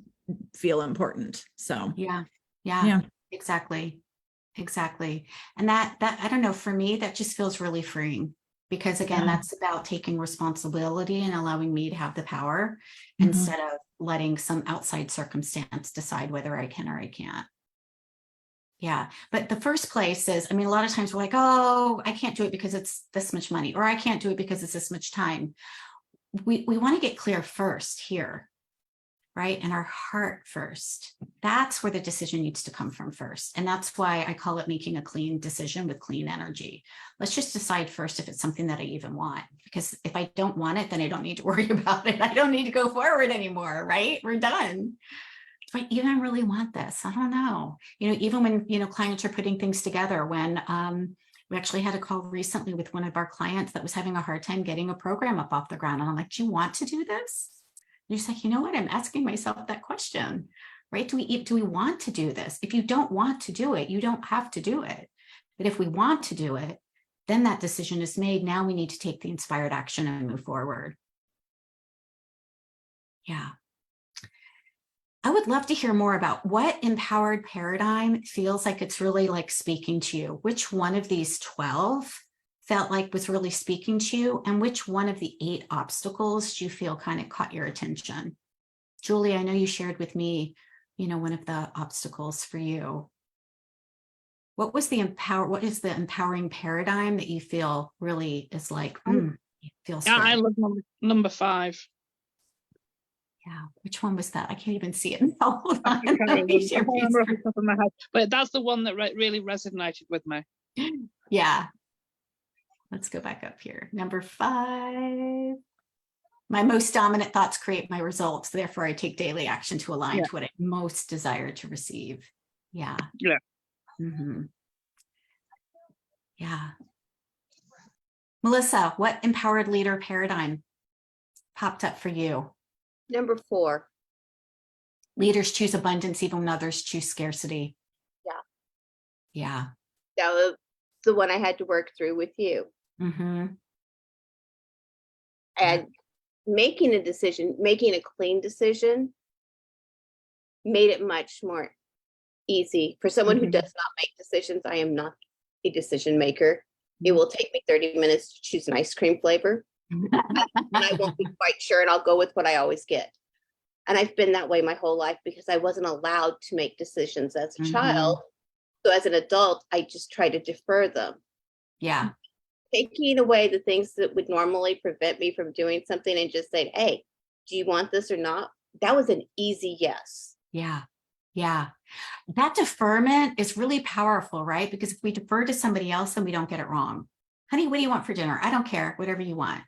feel important. So yeah, exactly. And that I don't know, for me, that just feels really freeing, because again, that's about taking responsibility and allowing me to have the power instead of letting some outside circumstance decide whether I can or I can't. Yeah. But the first place is, a lot of times we're like, oh, I can't do it because it's this much money, or I can't do it because it's this much time. We want to get clear first here, right? And our heart first. That's where the decision needs to come from first. And that's why I call it making a clean decision with clean energy. Let's just decide first if it's something that I even want, because if I don't want it, then I don't need to worry about it. I don't need to go forward anymore, right? We're done. Do I even really want this? I don't know. Even when, clients are putting things together, when we actually had a call recently with one of our clients that was having a hard time getting a program up off the ground. And I'm like, do you want to do this? And he's like, you know what? I'm asking myself that question, right? Do we want to do this? If you don't want to do it, you don't have to do it. But if we want to do it, then that decision is made. Now we need to take the inspired action and move forward. Yeah. I would love to hear more about what empowered paradigm feels like it's really like speaking to you. Which one of these 12 felt like was really speaking to you, and which one of the 8 obstacles do you feel kind of caught your attention? Julie, I know you shared with me, one of the obstacles for you. What is the empowering paradigm that you feel really is like, feels good? I love number 5. Yeah, which one was that? I can't even see it now. Hold on. I can't remember off the top of my head, but that's the one that really resonated with me. Yeah. Let's go back up here. Number 5. My most dominant thoughts create my results. Therefore, I take daily action to align Yeah. to what I most desire to receive. Yeah. Yeah. Mhm. Yeah. Melissa, what empowered leader paradigm popped up for you? Number 4. Leaders choose abundance even when others choose scarcity. Yeah. Yeah. That was the one I had to work through with you. Mm-hmm. And making a decision, making a clean decision, made it much more easy. For someone who Mhm. does not make decisions, I am not a decision maker. It will take me 30 minutes to choose an ice cream flavor, and I won't be quite sure, and I'll go with what I always get. And I've been that way my whole life because I wasn't allowed to make decisions as a Mhm. child. So as an adult, I just try to defer them. Yeah. Taking away the things that would normally prevent me from doing something and just saying, hey, do you want this or not? That was an easy yes. Yeah. Yeah. That deferment is really powerful, right? Because if we defer to somebody else, then we don't get it wrong. Honey, what do you want for dinner? I don't care, whatever you want.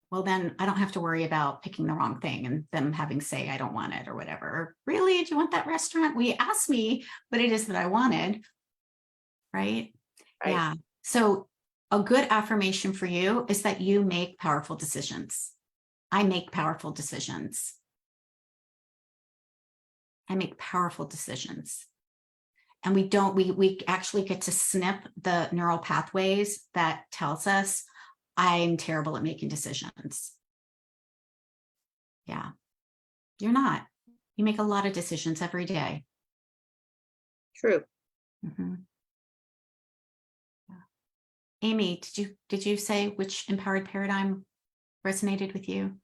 Well, then I don't have to worry about picking the wrong thing and them having say, I don't want it or whatever. Or, really? Do you want that restaurant? Well, you asked me what it is that I wanted. Right? Right. Yeah. So a good affirmation for you is that you make powerful decisions. I make powerful decisions. I make powerful decisions. And we actually get to snip the neural pathways that tells us I'm terrible at making decisions. Yeah. You're not. You make a lot of decisions every day. True. Mhm. Yeah. Amy, did you say which empowered paradigm resonated with you?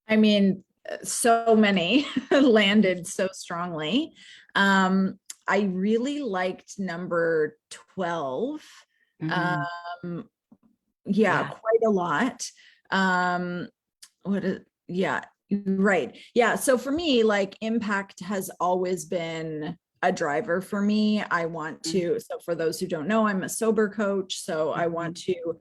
I mean, so many landed so strongly. I really liked number 12. Mhm. Yeah, Yeah. quite a lot. Yeah, right. Yeah. So for me, like impact has always been a driver for me. I want to, so for those who don't know, I'm a sober coach. So I want to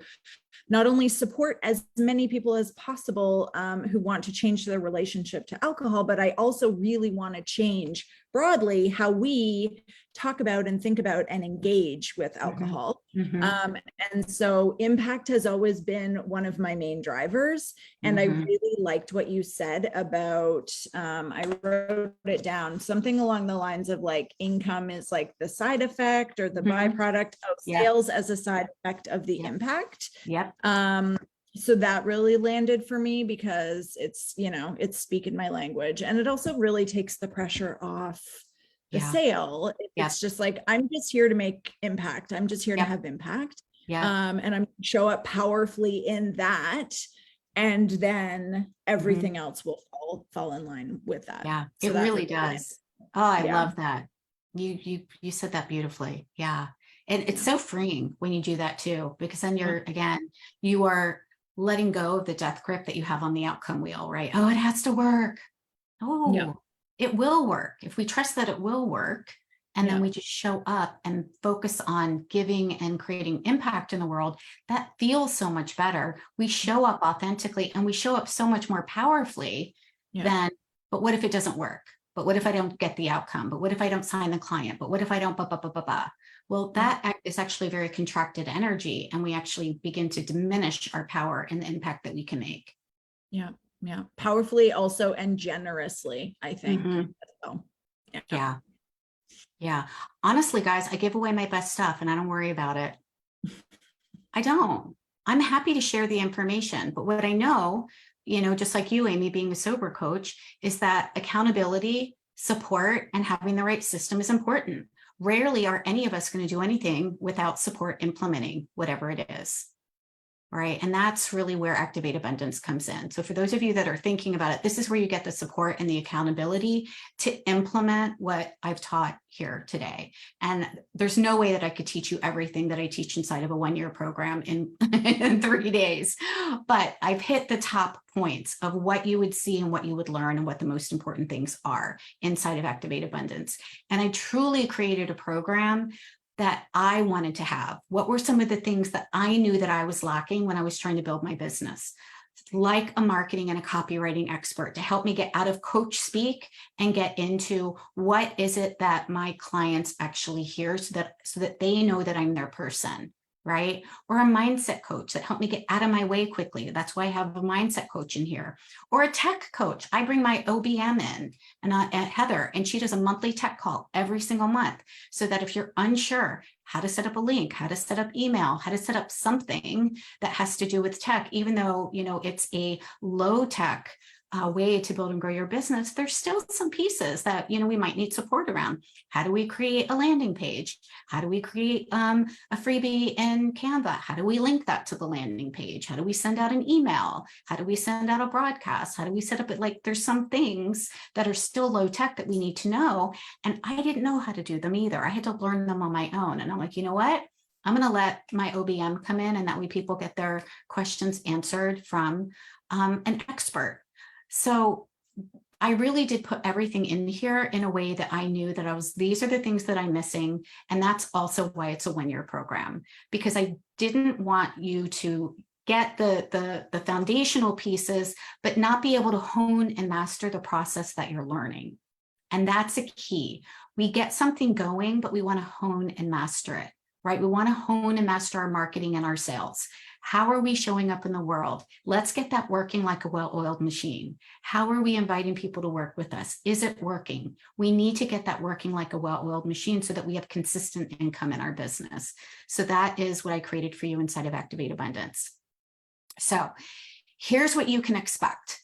not only support as many people as possible who want to change their relationship to alcohol, but I also really want to change broadly how we talk about and think about and engage with alcohol. Mhm. And so impact has always been one of my main drivers. And I Mhm. really liked what you said about, I wrote it down, something along the lines of like income is like the side effect or the Mhm. byproduct of Yeah. sales as a side effect of the Yeah. impact. Yep. So that really landed for me because it's, it's speaking my language. And it also really takes the pressure off the Yeah. sale. Yep. It's just like, I'm just here to make impact. I'm just here to Yep. have impact. Yeah. And I'm show up powerfully in that. And then everything else will fall in line with that. Yeah. So It that really does. Oh, I Yeah. love that. You said that beautifully. Yeah. And it's so freeing when you do that too, because then you are letting go of the death grip that you have on the outcome wheel, right? Oh, it has to work. Oh, Yeah. it will work. If we trust that it will work, and then Yeah. we just show up and focus on giving and creating impact in the world, that feels so much better. We show up authentically and we show up so much more powerfully than, but what if it doesn't work? But what if I don't get the outcome? But what if I don't sign the client? But what if I don't, Well, that is actually very contracted energy, and we actually begin to diminish our power and the impact that we can make. Yeah. Yeah. Powerfully also and generously, I think. So, Yeah. Yeah. Honestly, guys, I give away my best stuff and I don't worry about it. I don't. I'm happy to share the information, but what I know, just like you, Amy, being a sober coach, is that accountability, support, and having the right system is important. Rarely are any of us going to do anything without support implementing whatever it is. Right. And that's really where Activate Abundance comes in. So for those of you that are thinking about it, this is where you get the support and the accountability to implement what I've taught here today. And there's no way that I could teach you everything that I teach inside of a 1-year program in 3 days. But I've hit the top points of what you would see and what you would learn and what the most important things are inside of Activate Abundance. And I truly created a program that I wanted to have? What were some of the things that I knew that I was lacking when I was trying to build my business? Like a marketing and a copywriting expert to help me get out of coach speak and get into what is it that my clients actually hear so that they know that I'm their person, right? Or a mindset coach that helped me get out of my way quickly. That's why I have a mindset coach in here. Or a tech coach. I bring my OBM in and Heather, and she does a monthly tech call every single month so that if you're unsure how to set up a link, how to set up email, how to set up something that has to do with tech, even though, you know, it's a low tech way to build and grow your business, there's still some pieces that, you know, we might need support around. How do we create a landing page? How do we create a freebie in Canva? How do we link that to the landing page? How do we send out an email? How do we send out a broadcast? How do we set up it? Like, there's some things that are still low tech that we need to know. And I didn't know how to do them either. I had to learn them on my own. And I'm like, you know what? I'm going to let my OBM come in, and that way people get their questions answered from an expert. So I really did put everything in here in a way that I knew that these are the things that I'm missing. And that's also why it's a one-year program, because I didn't want you to get the foundational pieces, but not be able to hone and master the process that you're learning. And that's a key. We get something going, but we want to hone and master it, right? We want to hone and master our marketing and our sales. How are we showing up in the world? Let's get that working like a well-oiled machine. How are we inviting people to work with us? Is it working? We need to get that working like a well-oiled machine so that we have consistent income in our business. So that is what I created for you inside of Activate Abundance. So here's what you can expect.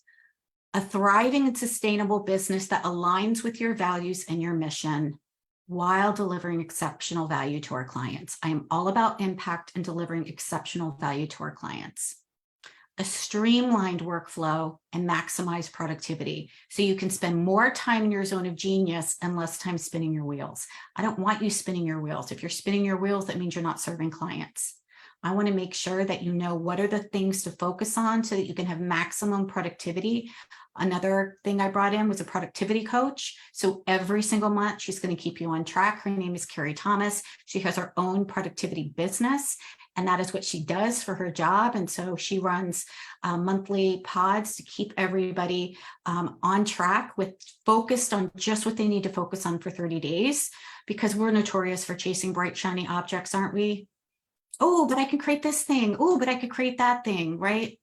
A thriving and sustainable business that aligns with your values and your mission, while delivering exceptional value to our clients. I am all about impact and delivering exceptional value to our clients. A streamlined workflow and maximize productivity so you can spend more time in your zone of genius and less time spinning your wheels. I don't want you spinning your wheels. If you're spinning your wheels, that means you're not serving clients. I want to make sure that you know what are the things to focus on so that you can have maximum productivity. Another thing I brought in was a productivity coach. So every single month, she's going to keep you on track. Her name is Carrie Thomas. She has her own productivity business, and that is what she does for her job. And so she runs monthly pods to keep everybody on track with focused on just what they need to focus on for 30 days, because we're notorious for chasing bright, shiny objects, aren't we? Oh, but I can create this thing. Oh, but I could create that thing, right?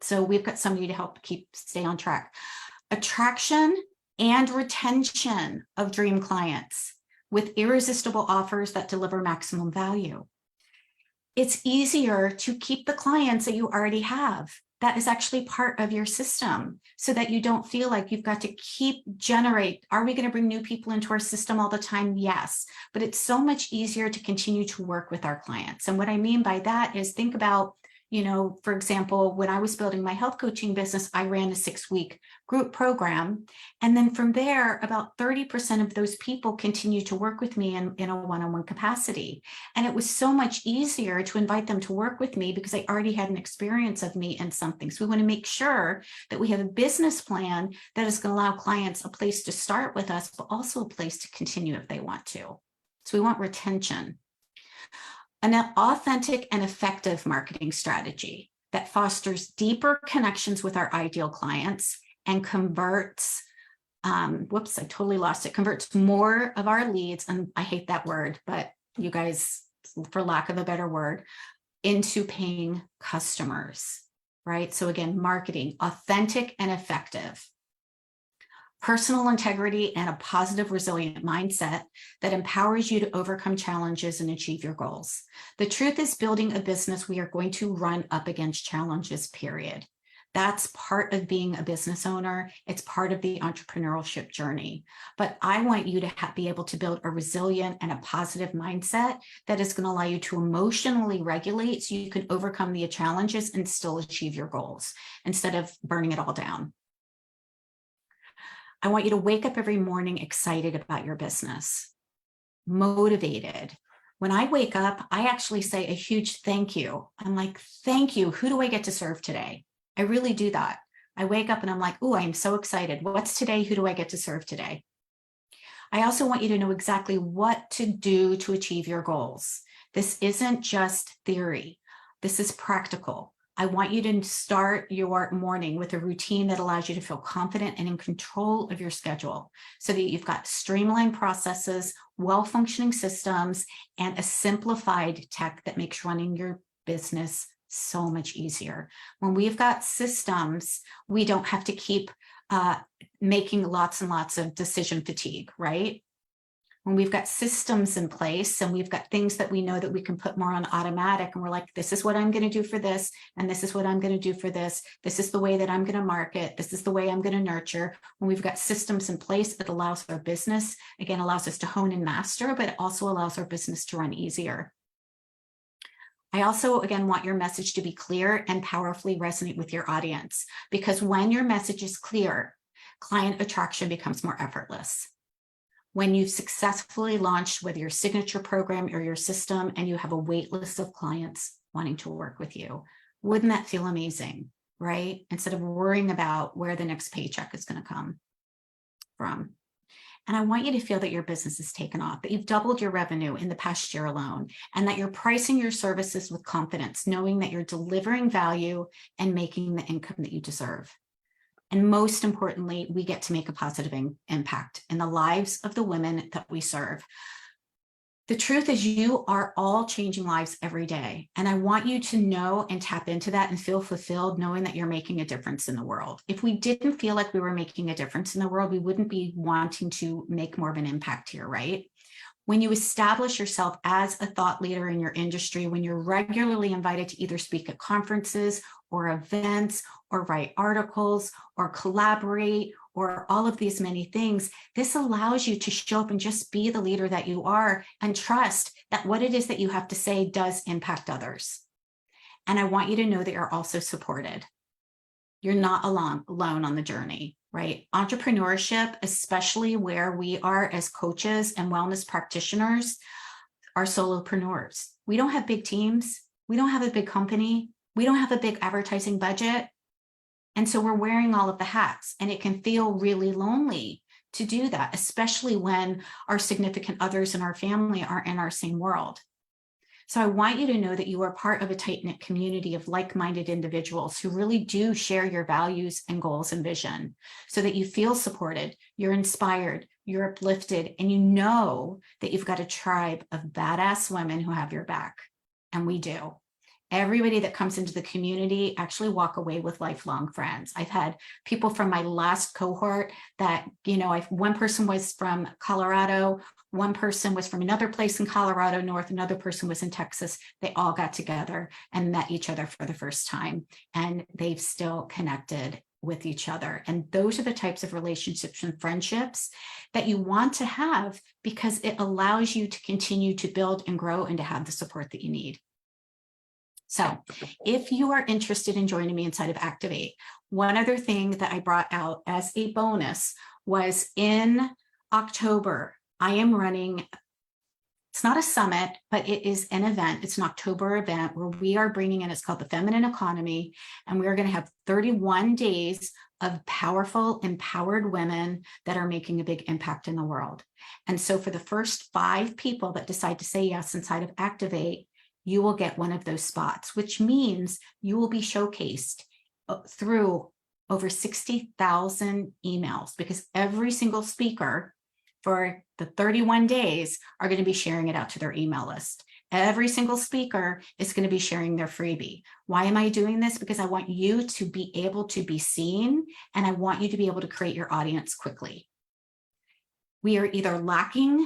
So we've got somebody to help stay on track. Attraction and retention of dream clients with irresistible offers that deliver maximum value. It's easier to keep the clients that you already have. That is actually part of your system so that you don't feel like you've got to keep generate. Are we going to bring new people into our system all the time? Yes, but it's so much easier to continue to work with our clients. And what I mean by that is think about, you know, for example, when I was building my health coaching business, I ran a 6-week group program. And then from there, about 30% of those people continue to work with me in a one-on-one capacity. And it was so much easier to invite them to work with me because they already had an experience of me in something. So we want to make sure that we have a business plan that is going to allow clients a place to start with us, but also a place to continue if they want to. So we want retention. An authentic and effective marketing strategy that fosters deeper connections with our ideal clients and converts, whoops, I totally lost it, converts more of our leads, and I hate that word, but you guys, for lack of a better word, into paying customers, right? So again, marketing, authentic and effective. Personal integrity and a positive, resilient mindset that empowers you to overcome challenges and achieve your goals. The truth is, building a business, we are going to run up against challenges, period. That's part of being a business owner. It's part of the entrepreneurship journey. But I want you to be able to build a resilient and a positive mindset that is going to allow you to emotionally regulate so you can overcome the challenges and still achieve your goals instead of burning it all down. I want you to wake up every morning excited about your business, motivated. When I wake up, I actually say a huge thank you. I'm like, thank you. Who do I get to serve today? I really do that. I wake up and I'm like, oh, I'm so excited. What's today? Who do I get to serve today? I also want you to know exactly what to do to achieve your goals. This isn't just theory. This is practical. I want you to start your morning with a routine that allows you to feel confident and in control of your schedule so that you've got streamlined processes, well-functioning systems, and a simplified tech that makes running your business so much easier. When we've got systems, we don't have to keep making lots and lots of decision fatigue, right? When we've got systems in place and we've got things that we know that we can put more on automatic, and we're like, this is what I'm going to do for this, and this is what I'm going to do for this. This is the way that I'm going to market. This is the way I'm going to nurture. When we've got systems in place, it allows our business, again, allows us to hone and master, but it also allows our business to run easier. I also, again, want your message to be clear and powerfully resonate with your audience, because when your message is clear, client attraction becomes more effortless. When you've successfully launched with your signature program or your system and you have a wait list of clients wanting to work with you, wouldn't that feel amazing, right? Instead of worrying about where the next paycheck is going to come from. And I want you to feel that your business is taken off, that you've doubled your revenue in the past year alone, and that you're pricing your services with confidence, knowing that you're delivering value and making the income that you deserve. And most importantly, we get to make a positive impact in the lives of the women that we serve. The truth is, you are all changing lives every day. And I want you to know and tap into that and feel fulfilled knowing that you're making a difference in the world. If we didn't feel like we were making a difference in the world, we wouldn't be wanting to make more of an impact here, right? When you establish yourself as a thought leader in your industry, when you're regularly invited to either speak at conferences or events or write articles or collaborate or all of these many things, this allows you to show up and just be the leader that you are and trust that what it is that you have to say does impact others. And I want you to know that you're also supported. You're not alone on the journey, right? Entrepreneurship, especially where we are as coaches and wellness practitioners, are solopreneurs. We don't have big teams. We don't have a big company. We don't have a big advertising budget. And so we're wearing all of the hats, and it can feel really lonely to do that, especially when our significant others in our family aren't in our same world. So I want you to know that you are part of a tight-knit community of like-minded individuals who really do share your values and goals and vision, so that you feel supported, you're inspired, you're uplifted, and you know that you've got a tribe of badass women who have your back. And we do. Everybody that comes into the community actually walk away with lifelong friends. I've had people from my last cohort that, one person was from Colorado, one person was from another place in Colorado North, another person was in Texas. They all got together and met each other for the first time, and they've still connected with each other. And those are the types of relationships and friendships that you want to have, because it allows you to continue to build and grow and to have the support that you need. So if you are interested in joining me inside of Activate, one other thing that I brought out as a bonus was in October, I am running, it's not a summit, but it is an event. It's an October event where we are bringing in, it's called the Feminine Economy, and we are going to have 31 days of powerful, empowered women that are making a big impact in the world. And so for the first 5 people that decide to say yes inside of Activate, you will get one of those spots, which means you will be showcased through over 60,000 emails, because every single speaker for the 31 days are going to be sharing it out to their email list. Every single speaker is going to be sharing their freebie. Why am I doing this? Because I want you to be able to be seen, and I want you to be able to create your audience quickly. We are either lacking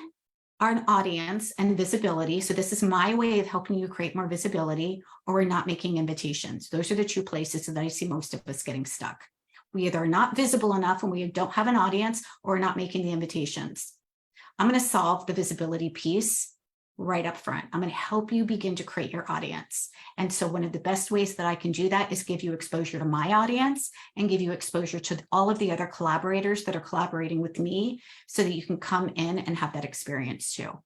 our audience and visibility. So this is my way of helping you create more visibility, or we're not making invitations. Those are the 2 places that I see most of us getting stuck. We either are not visible enough and we don't have an audience, or we're not making the invitations. I'm going to solve the visibility piece right up front. I'm going to help you begin to create your audience. And so one of the best ways that I can do that is give you exposure to my audience and give you exposure to all of the other collaborators that are collaborating with me, so that you can come in and have that experience too.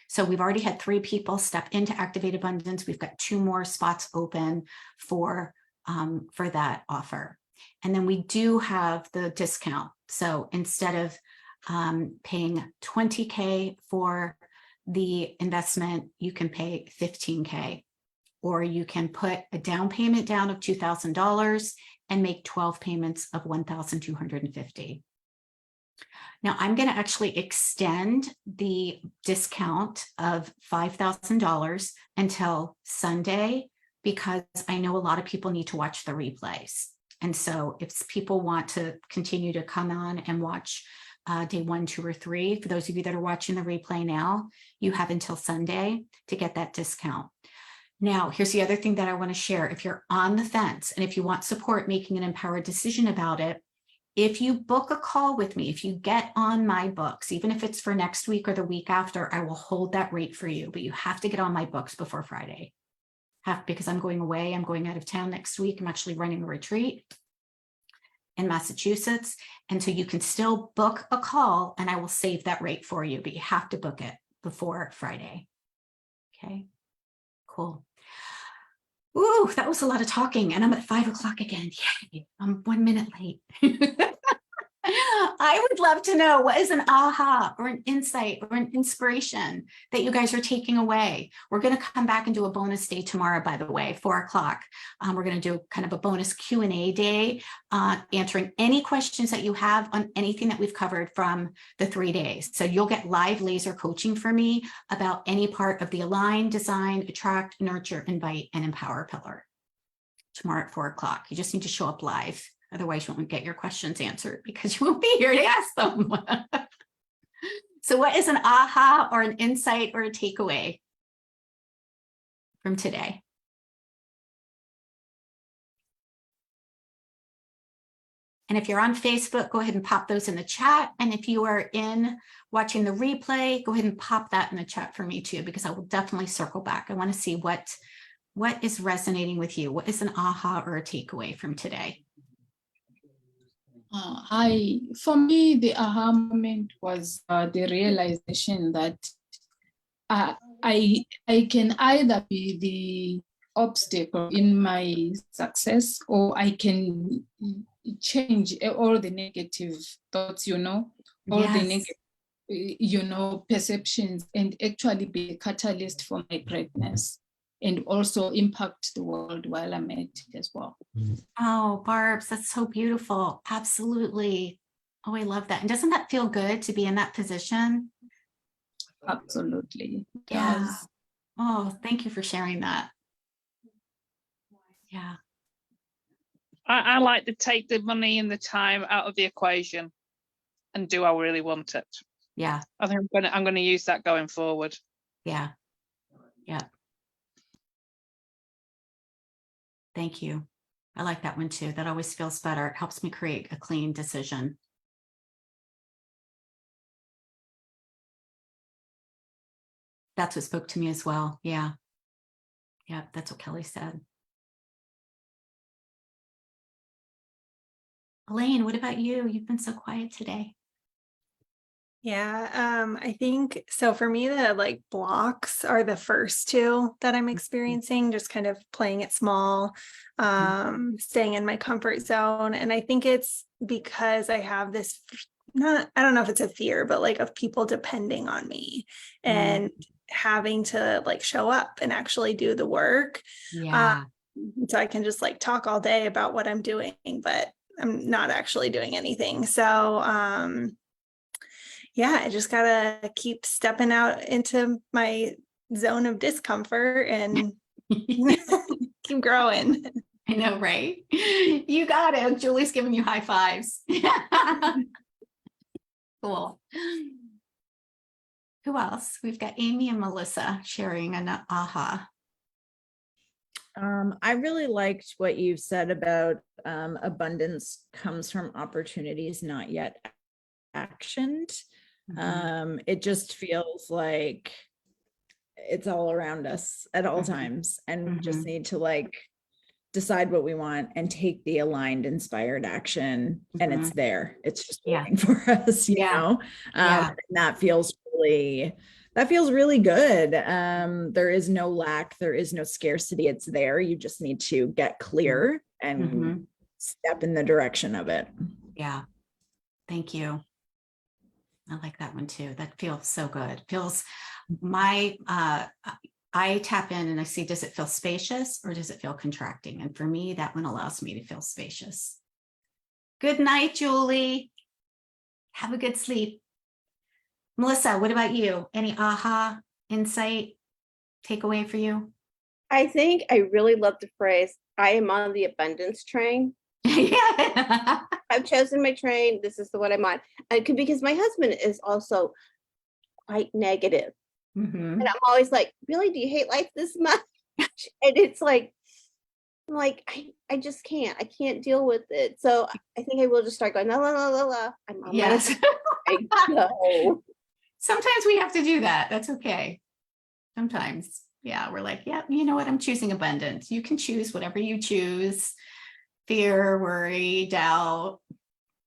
So we've already had 3 people step into Activate Abundance. We've got 2 more spots open for that offer. And then we do have the discount. So instead of paying $20K for the investment, you can pay $15K, or you can put a down payment down of $2,000 and make 12 payments of $1,250. Now I'm going to actually extend the discount of $5,000 until Sunday, because I know a lot of people need to watch the replays. And so if people want to continue to come on and watch day 1, 2, or 3, for those of you that are watching the replay now, you have until Sunday to get that discount. Now, here's the other thing that I want to share. If you're on the fence and if you want support making an empowered decision about it, if you book a call with me, if you get on my books, even if it's for next week or the week after, I will hold that rate for you, but you have to get on my books before Friday. Because I'm going away, I'm going out of town next week. I'm actually running a retreat in Massachusetts. And so you can still book a call and I will save that rate for you, but you have to book it before Friday. Okay, cool. Ooh, that was a lot of talking, and I'm at 5 o'clock again. Yay, I'm 1 minute late. I would love to know, what is an aha or an insight or an inspiration that you guys are taking away? We're going to come back and do a bonus day tomorrow, by the way, 4 o'clock. We're going to do kind of a bonus Q&A day, answering any questions that you have on anything that we've covered from the 3 days. So you'll get live laser coaching from me about any part of the align, design, attract, nurture, invite, and empower pillar tomorrow at 4 o'clock. You just need to show up live. Otherwise, you won't get your questions answered because you won't be here to ask them. So what is an aha or an insight or a takeaway from today? And if you're on Facebook, go ahead and pop those in the chat. And if you are watching the replay, go ahead and pop that in the chat for me too, because I will definitely circle back. I want to see what is resonating with you. What is an aha or a takeaway from today? For me, the aha moment was the realization that I can either be the obstacle in my success, or I can change all the negative thoughts, all the negative, perceptions, and actually be a catalyst for my greatness, and also impact the world while I'm at it as well. Oh, Barbs, that's so beautiful. Absolutely. Oh, I love that. And doesn't that feel good to be in that position? Absolutely. Yeah. Yes. Oh, thank you for sharing that. Yeah. I like to take the money and the time out of the equation and do I really want it? Yeah. I think I'm going to use that going forward. Yeah. Yeah. Thank you. I like that one too. That always feels better. It helps me create a clean decision. That's what spoke to me as well. Yeah. Yeah, that's what Kelly said. Elaine, what about you? You've been so quiet today. Yeah, I think so. For me, the blocks are the first two that I'm experiencing, just kind of playing it small, staying in my comfort zone. And I think it's because I have this, I don't know if it's a fear, but of people depending on me and having to show up and actually do the work. Yeah. So I can just talk all day about what I'm doing, but I'm not actually doing anything. So, yeah, I just gotta keep stepping out into my zone of discomfort and keep growing. I know, right? You got it. Julie's giving you high fives. Cool. Who else? We've got Amy and Melissa sharing an aha. I really liked what you said about abundance comes from opportunities not yet actioned. It just feels like it's all around us at all times, and we just need to decide what we want and take the aligned, inspired action, and it's there. It's just waiting for us, you know. And that feels really good. There is no lack, there is no scarcity. It's there. You just need to get clear and step in the direction of it. Yeah. Thank you. I like that one too. That feels so good. Feels I tap in and I see, does it feel spacious or does it feel contracting? And for me, that one allows me to feel spacious. Good night, Julie. Have a good sleep. Melissa, what about you? Any aha, insight, takeaway for you? I think I really love the phrase, I am on the abundance train. Yeah. I've chosen my train. This is the one I'm on. Because my husband is also quite negative. Mhm. And I'm always like, really, do you hate life this much? And it's like, I'm like, I just can't. I can't deal with it. So I think I will just start going, la la la la la. I'm on Yes. my go. Sometimes we have to do that. That's okay. Sometimes. Yeah, we're like, yeah, you know what? I'm choosing abundance. You can choose whatever you choose. Fear, worry, doubt,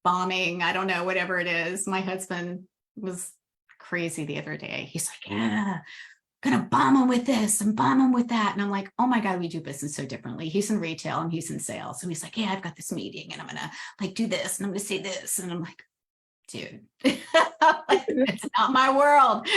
bombing. I don't know, whatever it is. My husband was crazy the other day. He's like, yeah, I'm gonna bomb him with this and bomb him with that. And I'm like, oh my God, we do business so differently. He's in retail and he's in sales. So he's like, yeah, I've got this meeting and I'm gonna like do this and I'm gonna say this. And I'm like, dude, it's not my world.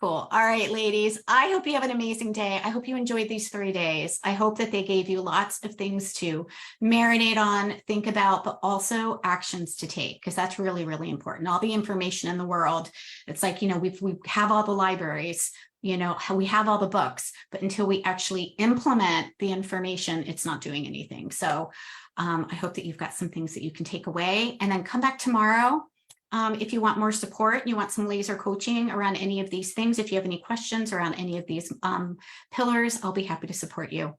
Cool. All right, ladies. I hope you have an amazing day. I hope you enjoyed these 3 days. I hope that they gave you lots of things to marinate on, think about, but also actions to take, because that's really, really important. All the information in the world. It's like, we have all the libraries, we have all the books, but until we actually implement the information, it's not doing anything. So I hope that you've got some things that you can take away, and then come back tomorrow. If you want more support, you want some laser coaching around any of these things, if you have any questions around any of these pillars, I'll be happy to support you.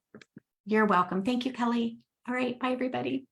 You're welcome. Thank you, Kelly. All right. Bye, everybody.